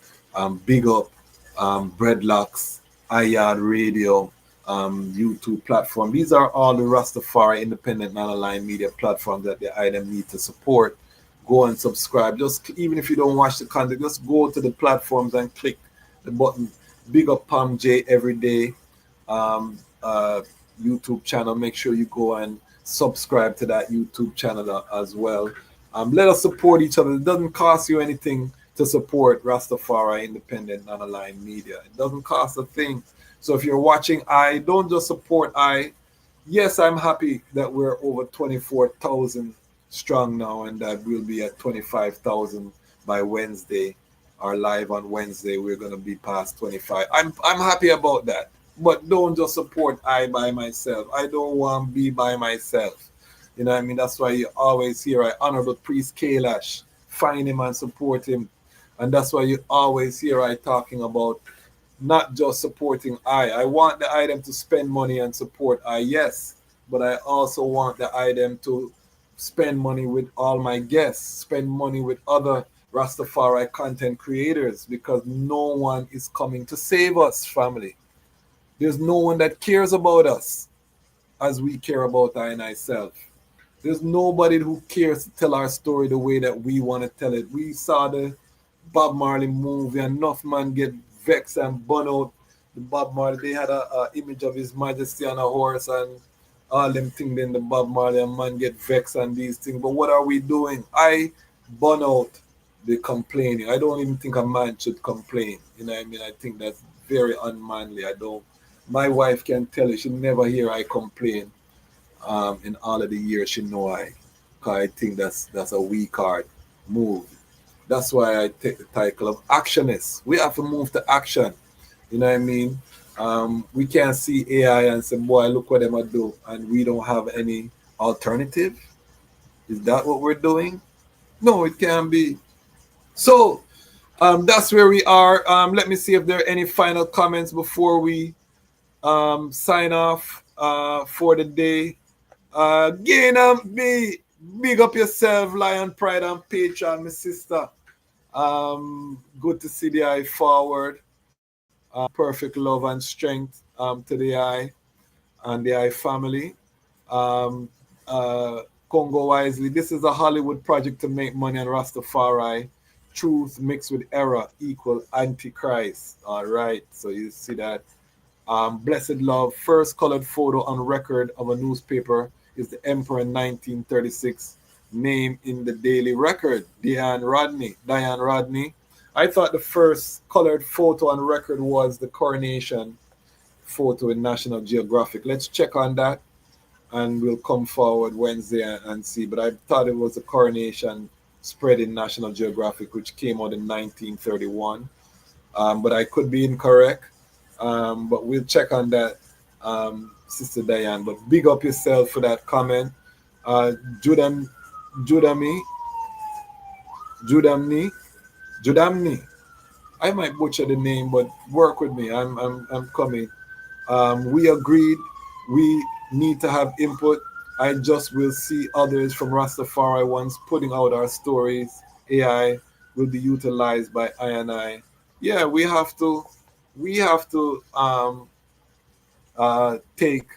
Big up Breadlocks, iYard Radio, YouTube platform. These are all the Rastafari independent non-aligned media platforms that the item need to support. Go and subscribe. Just even if you don't watch the content, just go to the platforms and click the button. Big up Palm J every day. YouTube channel. Make sure you go and subscribe to that YouTube channel as well. Let us support each other. It doesn't cost you anything to support Rastafari independent non-aligned media. It doesn't cost a thing. So if you're watching don't just support Yes, I'm happy that we're over 24,000 strong now, and that we'll be at 25,000 by Wednesday. Our live on Wednesday, we're gonna be past 25. I'm happy about that. But don't just support by myself. I don't want to be by myself. You know what I mean? That's why you always hear Honorable Priest Kailash. Find him and support him. And that's why you always hear talking about not just supporting I want the item to spend money and support yes. But I also want the item to spend money with all my guests, spend money with other Rastafari content creators, because no one is coming to save us, family. There's no one that cares about us as we care about I and myself. There's nobody who cares to tell our story the way that we want to tell it. We saw the Bob Marley movie, and enough man get vexed and burn out the Bob Marley. They had a image of His Majesty on a horse and all them things. Then the Bob Marley and man get vexed on these things. But what are we doing? I burn out the complaining. I don't even think a man should complain. You know what I mean? I think that's very unmanly. My wife can tell you, she never hear I complain in all of the years she know because I think that's a weak heart move. That's why I take the title of actionist. We have to move to action. You know what I mean? We can't see AI and say, boy, look what them do, and we don't have any alternative. Is that what we're doing? No, it can't be. So that's where we are. Let me see if there are any final comments before we sign off for the day. Again, big up yourself, Lion Pride and Patreon, my sister. Good to see the eye forward. Perfect love and strength to the eye and the eye family. Congo Wisely, this is a Hollywood project to make money on Rastafari. Truth mixed with error equal Antichrist. All right, so you see that. Blessed Love, first colored photo on record of a newspaper is the Emperor in 1936, name in the Daily Record, Diane Rodney. I thought the first colored photo on record was the coronation photo in National Geographic. Let's check on that, and we'll come forward Wednesday and see. But I thought it was the coronation spread in National Geographic, which came out in 1931. But I could be incorrect. But we'll check on that, Sister Diane. But big up yourself for that comment. Judamni. I might butcher the name, but work with me. I'm coming. We agreed we need to have input. I just will see others from Rastafari once putting out our stories. AI will be utilized by I and I. Yeah, we have to take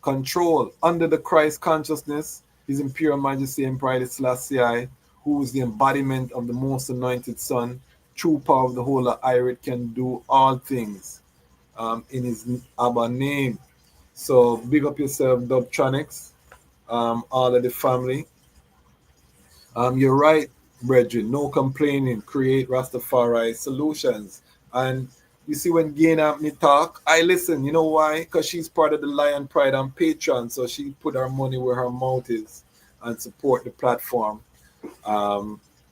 control under the Christ consciousness, His Imperial Majesty Emperor Haile Selassie, who is the embodiment of the most anointed Son, true power of the whole of Irit, can do all things in His Abba name. So big up yourself, Dubtronics, all of the family. You're right, brethren, no complaining, create Rastafari solutions. And you see, when Gaina me talk, I listen. You know why? Because she's part of the Lion Pride and Patreon, so she put her money where her mouth is and support the platform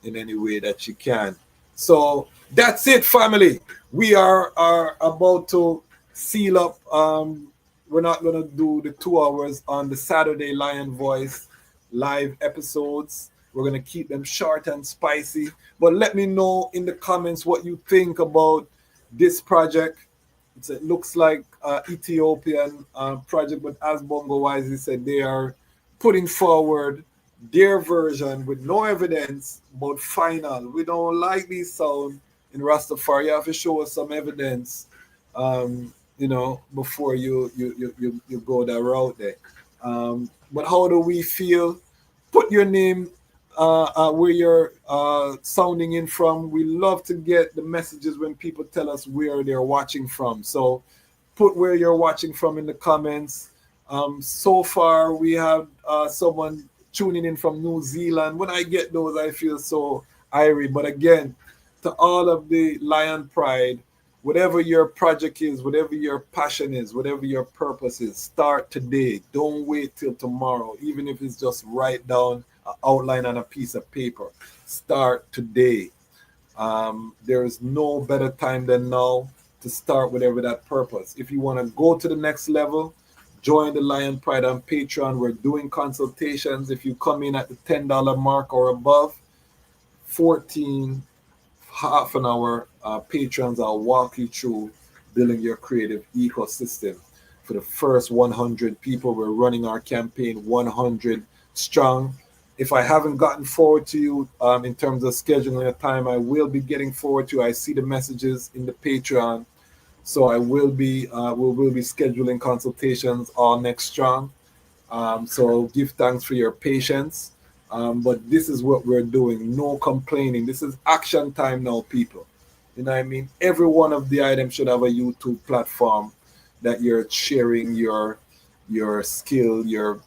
in any way that she can. So that's it, family. We are about to seal up. We're not going to do the 2 hours on the Saturday Lion Voice live episodes. We're going to keep them short and spicy. But let me know in the comments what you think about this project. It looks like Ethiopian project, but as Bongo Wisely said, they are putting forward their version with no evidence, but final. We don't like these sound in Rastafari. You have to show us some evidence before you go that route there. But how do we feel? Put your name where you're sounding in from. We love to get the messages when people tell us where they're watching from. So put where you're watching from in the comments. So far, we have someone tuning in from New Zealand. When I get those, I feel so irie. But again, to all of the Lion Pride, whatever your project is, whatever your passion is, whatever your purpose is, start today. Don't wait till tomorrow, even if it's just write down an outline on a piece of paper. Start today. There is no better time than now to start whatever that purpose. If you want to go to the next level, join the Lion Pride on Patreon. We're doing consultations. If you come in at the $10 mark or above, 14 half an hour patrons, I'll walk you through building your creative ecosystem. For the first 100 people, we're running our campaign 100 strong. If I haven't gotten forward to you in terms of scheduling a time, I will be getting forward to you. I see the messages in the Patreon. So I will be we will be scheduling consultations all next strong. So give thanks for your patience. But this is what we're doing. No complaining. This is action time now, people. You know what I mean? Every one of the items should have a YouTube platform that you're sharing your skill, your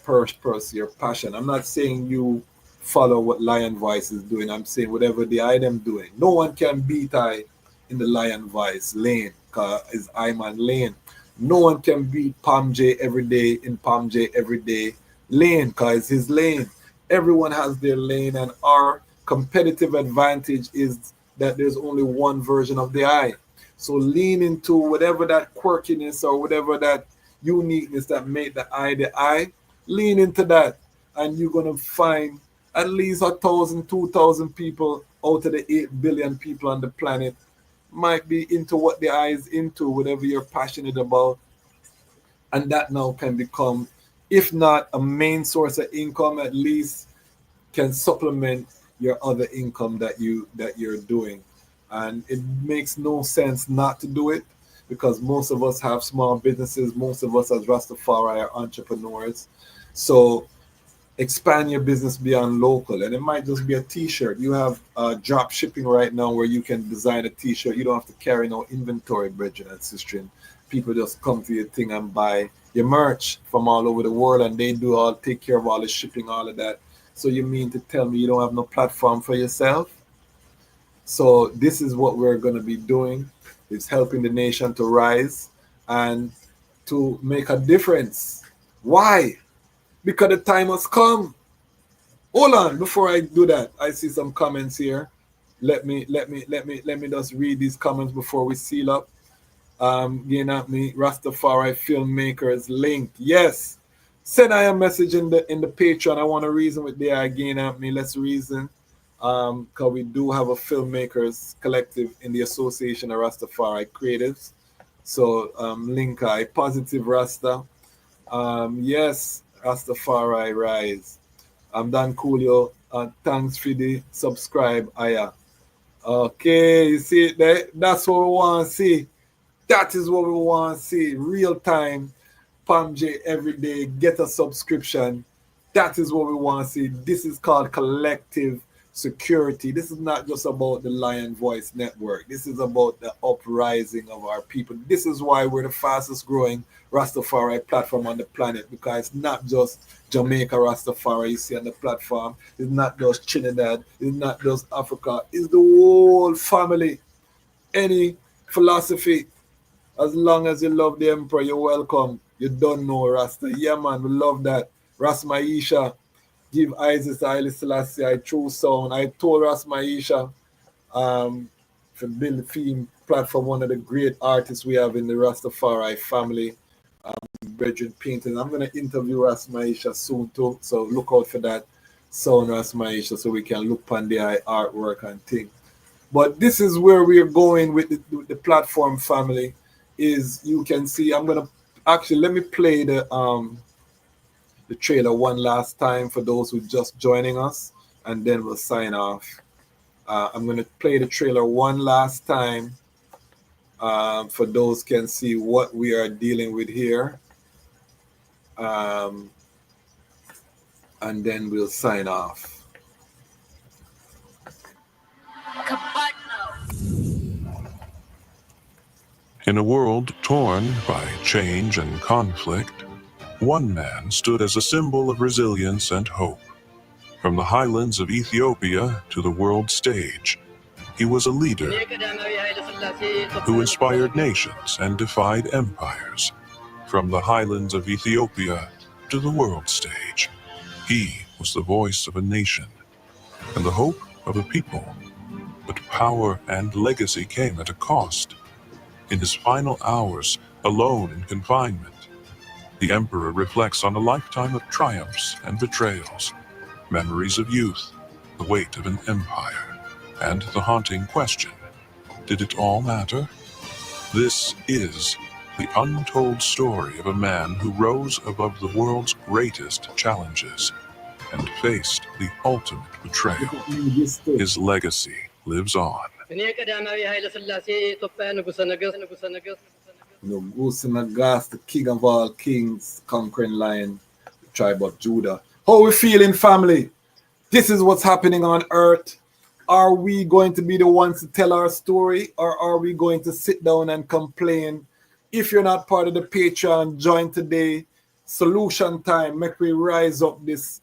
purpose, your passion. I'm not saying you follow what Lion Voice is doing. I'm saying whatever the item doing. No one can beat I in the Lion Voice lane, because it's I'm on lane. No one can beat Palm J every day in Palm J every day lane, because it's his lane. Everyone has their lane, and our competitive advantage is that there's only one version of the I. So lean into whatever that quirkiness or whatever that uniqueness that make the I, lean into that, and you're going to find at least 1,000, 2,000 people out of the 8 billion people on the planet might be into what the I is into, whatever you're passionate about. And that now can become, if not a main source of income, at least can supplement your other income that you're doing. And it makes no sense not to do it, because most of us have small businesses. Most of us as Rastafari are entrepreneurs. So expand your business beyond local, and it might just be a t-shirt. You have drop shipping right now where you can design a t-shirt. You don't have to carry no inventory, brethren and sisters. People just come to your thing and buy your merch from all over the world, and they take care of all the shipping, all of that. So you mean to tell me you don't have no platform for yourself? So this is what we're going to be doing. It's helping the nation to rise and to make a difference. Why? Because the time has come. Hold on, before I do that, I see some comments here. Let me just read these comments before we seal up. Again at me, Rastafari filmmakers link. Yes. Send I a message in the Patreon. I want to reason with there again at me. Let's reason. Because we do have a filmmakers collective in the Association of Rastafari Creatives. So link I positive Rasta. Yes, Rastafari rise. I'm Dan Coolio. Thanks for the subscribe, Aya. Okay, you see it there? That's what we want to see. That is what we want to see. Real time, Palm J every day. Get a subscription. That is what we want to see. This is called collective security. This is not just about the Lion Voice Network. This is about the uprising of our people. This is why we're the fastest growing Rastafari platform on the planet, because it's not just Jamaica Rastafari you see on the platform. It's not just Trinidad. It's not just Africa. It's the whole family. Any philosophy, as long as you love the Emperor, you're welcome. You don't know Rasta. Yeah, man, we love that. Ras Maisha, give Isis Haile Selassie a true sound. I told Ras Maisha to build the theme platform, one of the great artists we have in the Rastafari family, Brethren Painting. I'm going to interview Ras Maisha soon too, so look out for that sound, Ras Maisha, so we can look on the artwork and things. But this is where we're going with the platform family. Is you can see, I'm going to actually, let me play the trailer one last time for those who just joining us, and then we'll sign off. I'm going to play the trailer one last time For those can see what we are dealing with here. And then we'll sign off. In a world torn by change and conflict, one man stood as a symbol of resilience and hope. From the highlands of Ethiopia to the world stage, he was a leader who inspired nations and defied empires. From the highlands of Ethiopia to the world stage, he was the voice of a nation and the hope of a people. But power and legacy came at a cost. In his final hours, alone in confinement, the emperor reflects on a lifetime of triumphs and betrayals, memories of youth, the weight of an empire, and the haunting question, did it all matter? This is the untold story of a man who rose above the world's greatest challenges and faced the ultimate betrayal. His legacy lives on. Nugusenagas, the king of all kings, conquering lion, the tribe of Judah. How we feeling, family? This is what's happening on earth. Are we going to be the ones to tell our story, or are we going to sit down and complain? If you're not part of the Patreon, join today. Solution time. Make we rise up this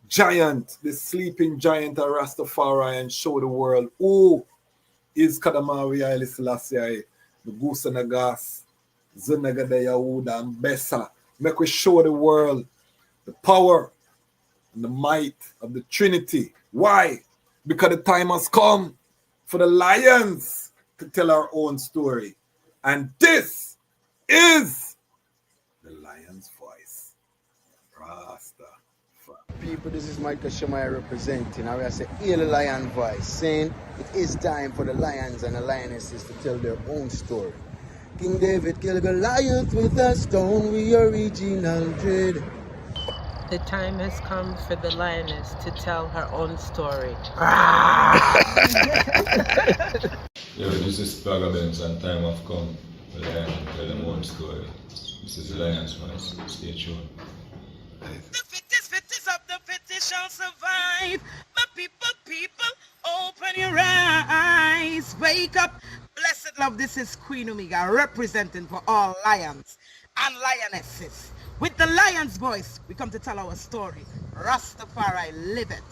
giant, this sleeping giant of Ras Tafari, and show the world who is Kadamawi Haile Selassie, the Goose and the Gas, Zenagada Yahuda, and Bessa. Make we show the world the power and the might of the Trinity. Why? Because the time has come for the lions to tell our own story. And this is the lion's voice. Rasta. People, this is Michael Shemaya representing. I will say, Haile Lion Voice, saying it is time for the lions and the lionesses to tell their own story. King David killed Goliath with a stone, we original dread. The time has come for the lioness to tell her own story. Yo, this is Pagabens and time have come for the lion to tell their own story. This is the lion's voice. Stay tuned. The fittest of the fittest shall survive. My people, open your eyes. Wake up. Blessed love, this is Queen Omega representing for all lions and lionesses. With the lion's voice, we come to tell our story. Ras Tafari, live it.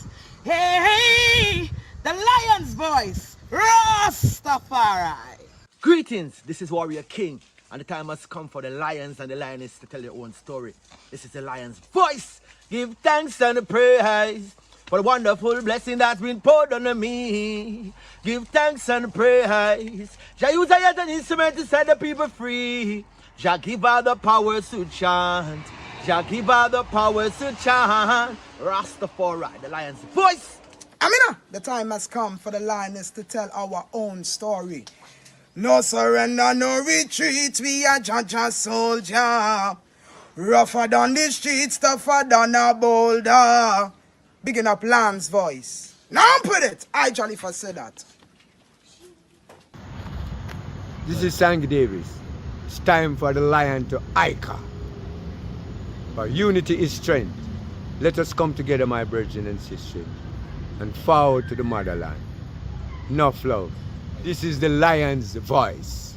Hey, the lion's voice. Ras Tafari. Greetings, this is Warrior King, and the time has come for the lions and the lioness to tell their own story. This is the lion's voice. Give thanks and praise for the wonderful blessing that's been poured on me. Give thanks and praise. Jah use yet an instrument to set the people free. Jah give her the powers to chant. Jah give her the powers to chant. Rastafari, the lion's voice. Amina, the time has come for the lioness to tell our own story. No surrender, no retreat, we are Jaja soldier. Rougher than the streets, tougher than a boulder. Bigging up lamb's voice. Now put it. I Jalifa said that. This is Sangy Davis. It's time for the lion to Ika. For unity is strength. Let us come together, my brethren and sisters, and forward to the motherland. Enough love. This is the lion's voice.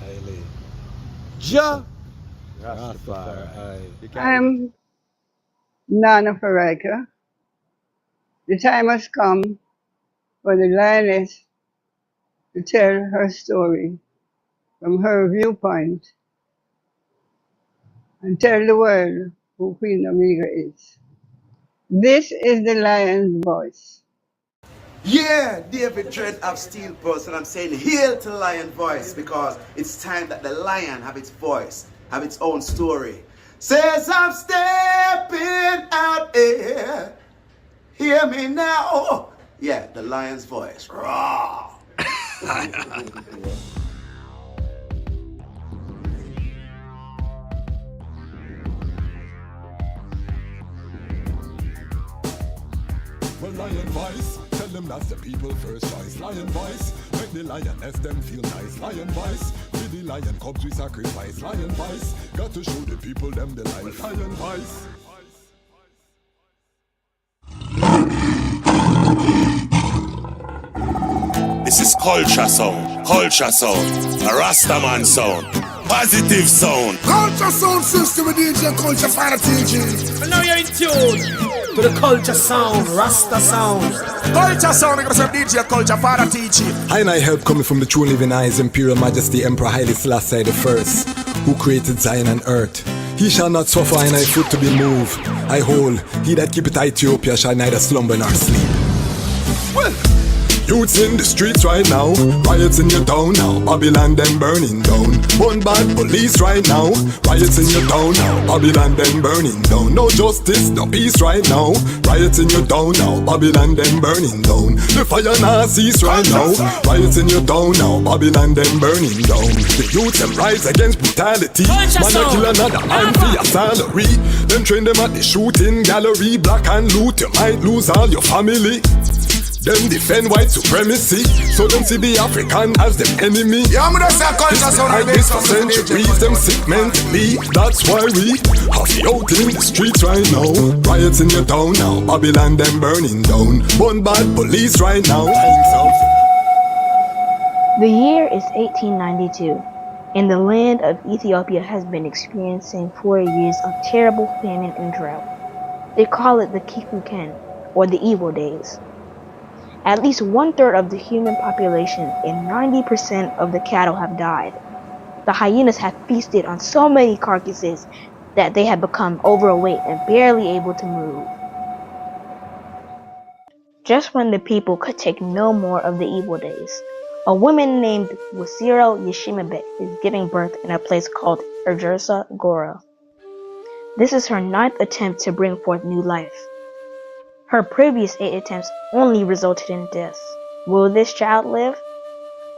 Haile. Jah Rastafari. I'm Nana Farika. The time has come for the lioness to tell her story from her viewpoint and tell the world who Queen Omega is. This is the lion's voice. Yeah, Depiction of Steel person. I'm saying hail to the lion voice, because it's time that the lion have its voice, have its own story. Says I'm stepping out here. Hear me now. Oh, yeah, the lion's voice. Raw. Well, lion voice, tell them that's the people first choice. Lion voice, make the lioness them feel nice. Lion voice, With the lion cubs we sacrifice. Lion voice, got to show the people them the life. Lion voice. This is culture sound, a Rastaman sound, positive sound. Culture sound system with DJ Culture Fire TG. And now you're in tune to the culture sound, Rasta sound. Culture sound because of DJ Culture Fire TG. I help coming from the true living eyes, Imperial Majesty Emperor Haile Selassie the First, who created Zion and earth. He shall not suffer and I foot to be moved. I hold, he that keepeth Ethiopia shall neither slumber nor sleep. Well, youths in the streets right now, riots in your town now, Babylon them burning down. One bad police right now, riots in your town now, Babylon them burning down. No justice, no peace right now, riots in your town now, Babylon them burning down. The fire not cease right now, riots in your town now, Babylon them burning down. The youths them rise against brutality, man a kill another man for your salary. Then train them at the shooting gallery, black and loot, you might lose all your family. Them defend white supremacy, so them see the African as them enemy. Yeah, I'm gonna say culture sound like this for centuries, them sick mentally. That's why we have the out in the streets right now. Riots in your town now, Babylon them burning down. One bad police right now. The year is 1892, and the land of Ethiopia has been experiencing 4 years of terrible famine and drought. They call it the Kikuken, or the evil days. At least 1/3 of the human population and 90% of the cattle have died. The hyenas have feasted on so many carcasses that they have become overweight and barely able to move. Just when the people could take no more of the evil days, a woman named Wasiro Yeshimabet is giving birth in a place called Ergersa Gora. This is her 9th attempt to bring forth new life. Her previous 8 attempts only resulted in death. Will this child live?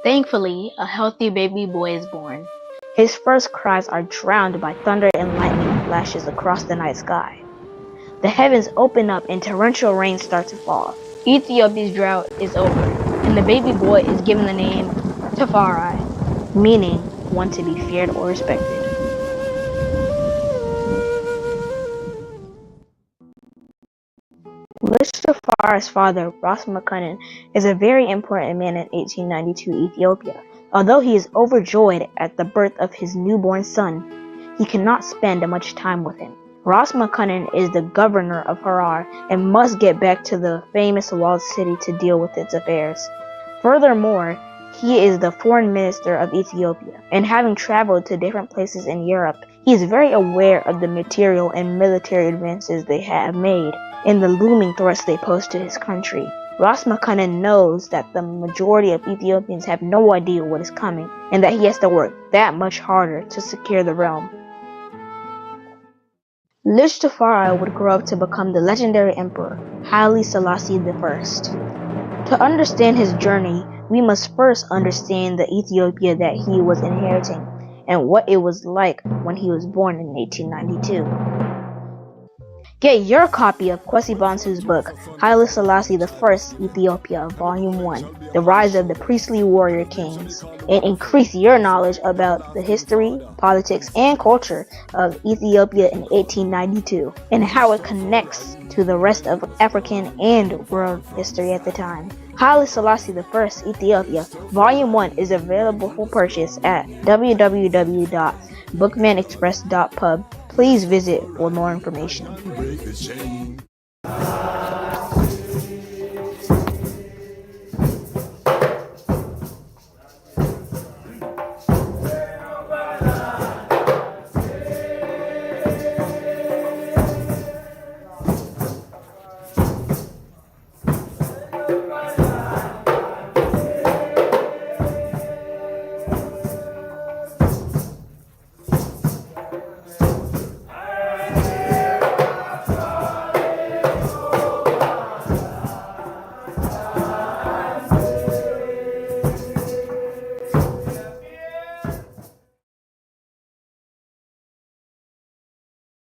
Thankfully, a healthy baby boy is born. His first cries are drowned by thunder and lightning flashes across the night sky. The heavens open up and torrential rain starts to fall. Ethiopia's drought is over, and the baby boy is given the name Tafari, meaning one to be feared or respected. Ras Tafari's father, Ras Tafari, is a very important man in 1892 Ethiopia. Although he is overjoyed at the birth of his newborn son, he cannot spend much time with him. Ras Tafari is the governor of Harar and must get back to the famous walled city to deal with its affairs. Furthermore, he is the foreign minister of Ethiopia, and having traveled to different places in Europe, he is very aware of the material and military advances they have made and the looming threats they pose to his country. Ras Tafari knows that the majority of Ethiopians have no idea what is coming, and that he has to work that much harder to secure the realm. Ras Tafari would grow up to become the legendary emperor, Haile Selassie I. To understand his journey, we must first understand the Ethiopia that he was inheriting, and what it was like when he was born in 1892. Get your copy of Kwesi Bansu's book, Haile Selassie I, Ethiopia, Volume 1, The Rise of the Priestly Warrior Kings, and increase your knowledge about the history, politics, and culture of Ethiopia in 1892, and how it connects to the rest of African and world history at the time. Haile Selassie I, Ethiopia, Volume 1 is available for purchase at www.bookmanexpress.pub. Please visit for more information.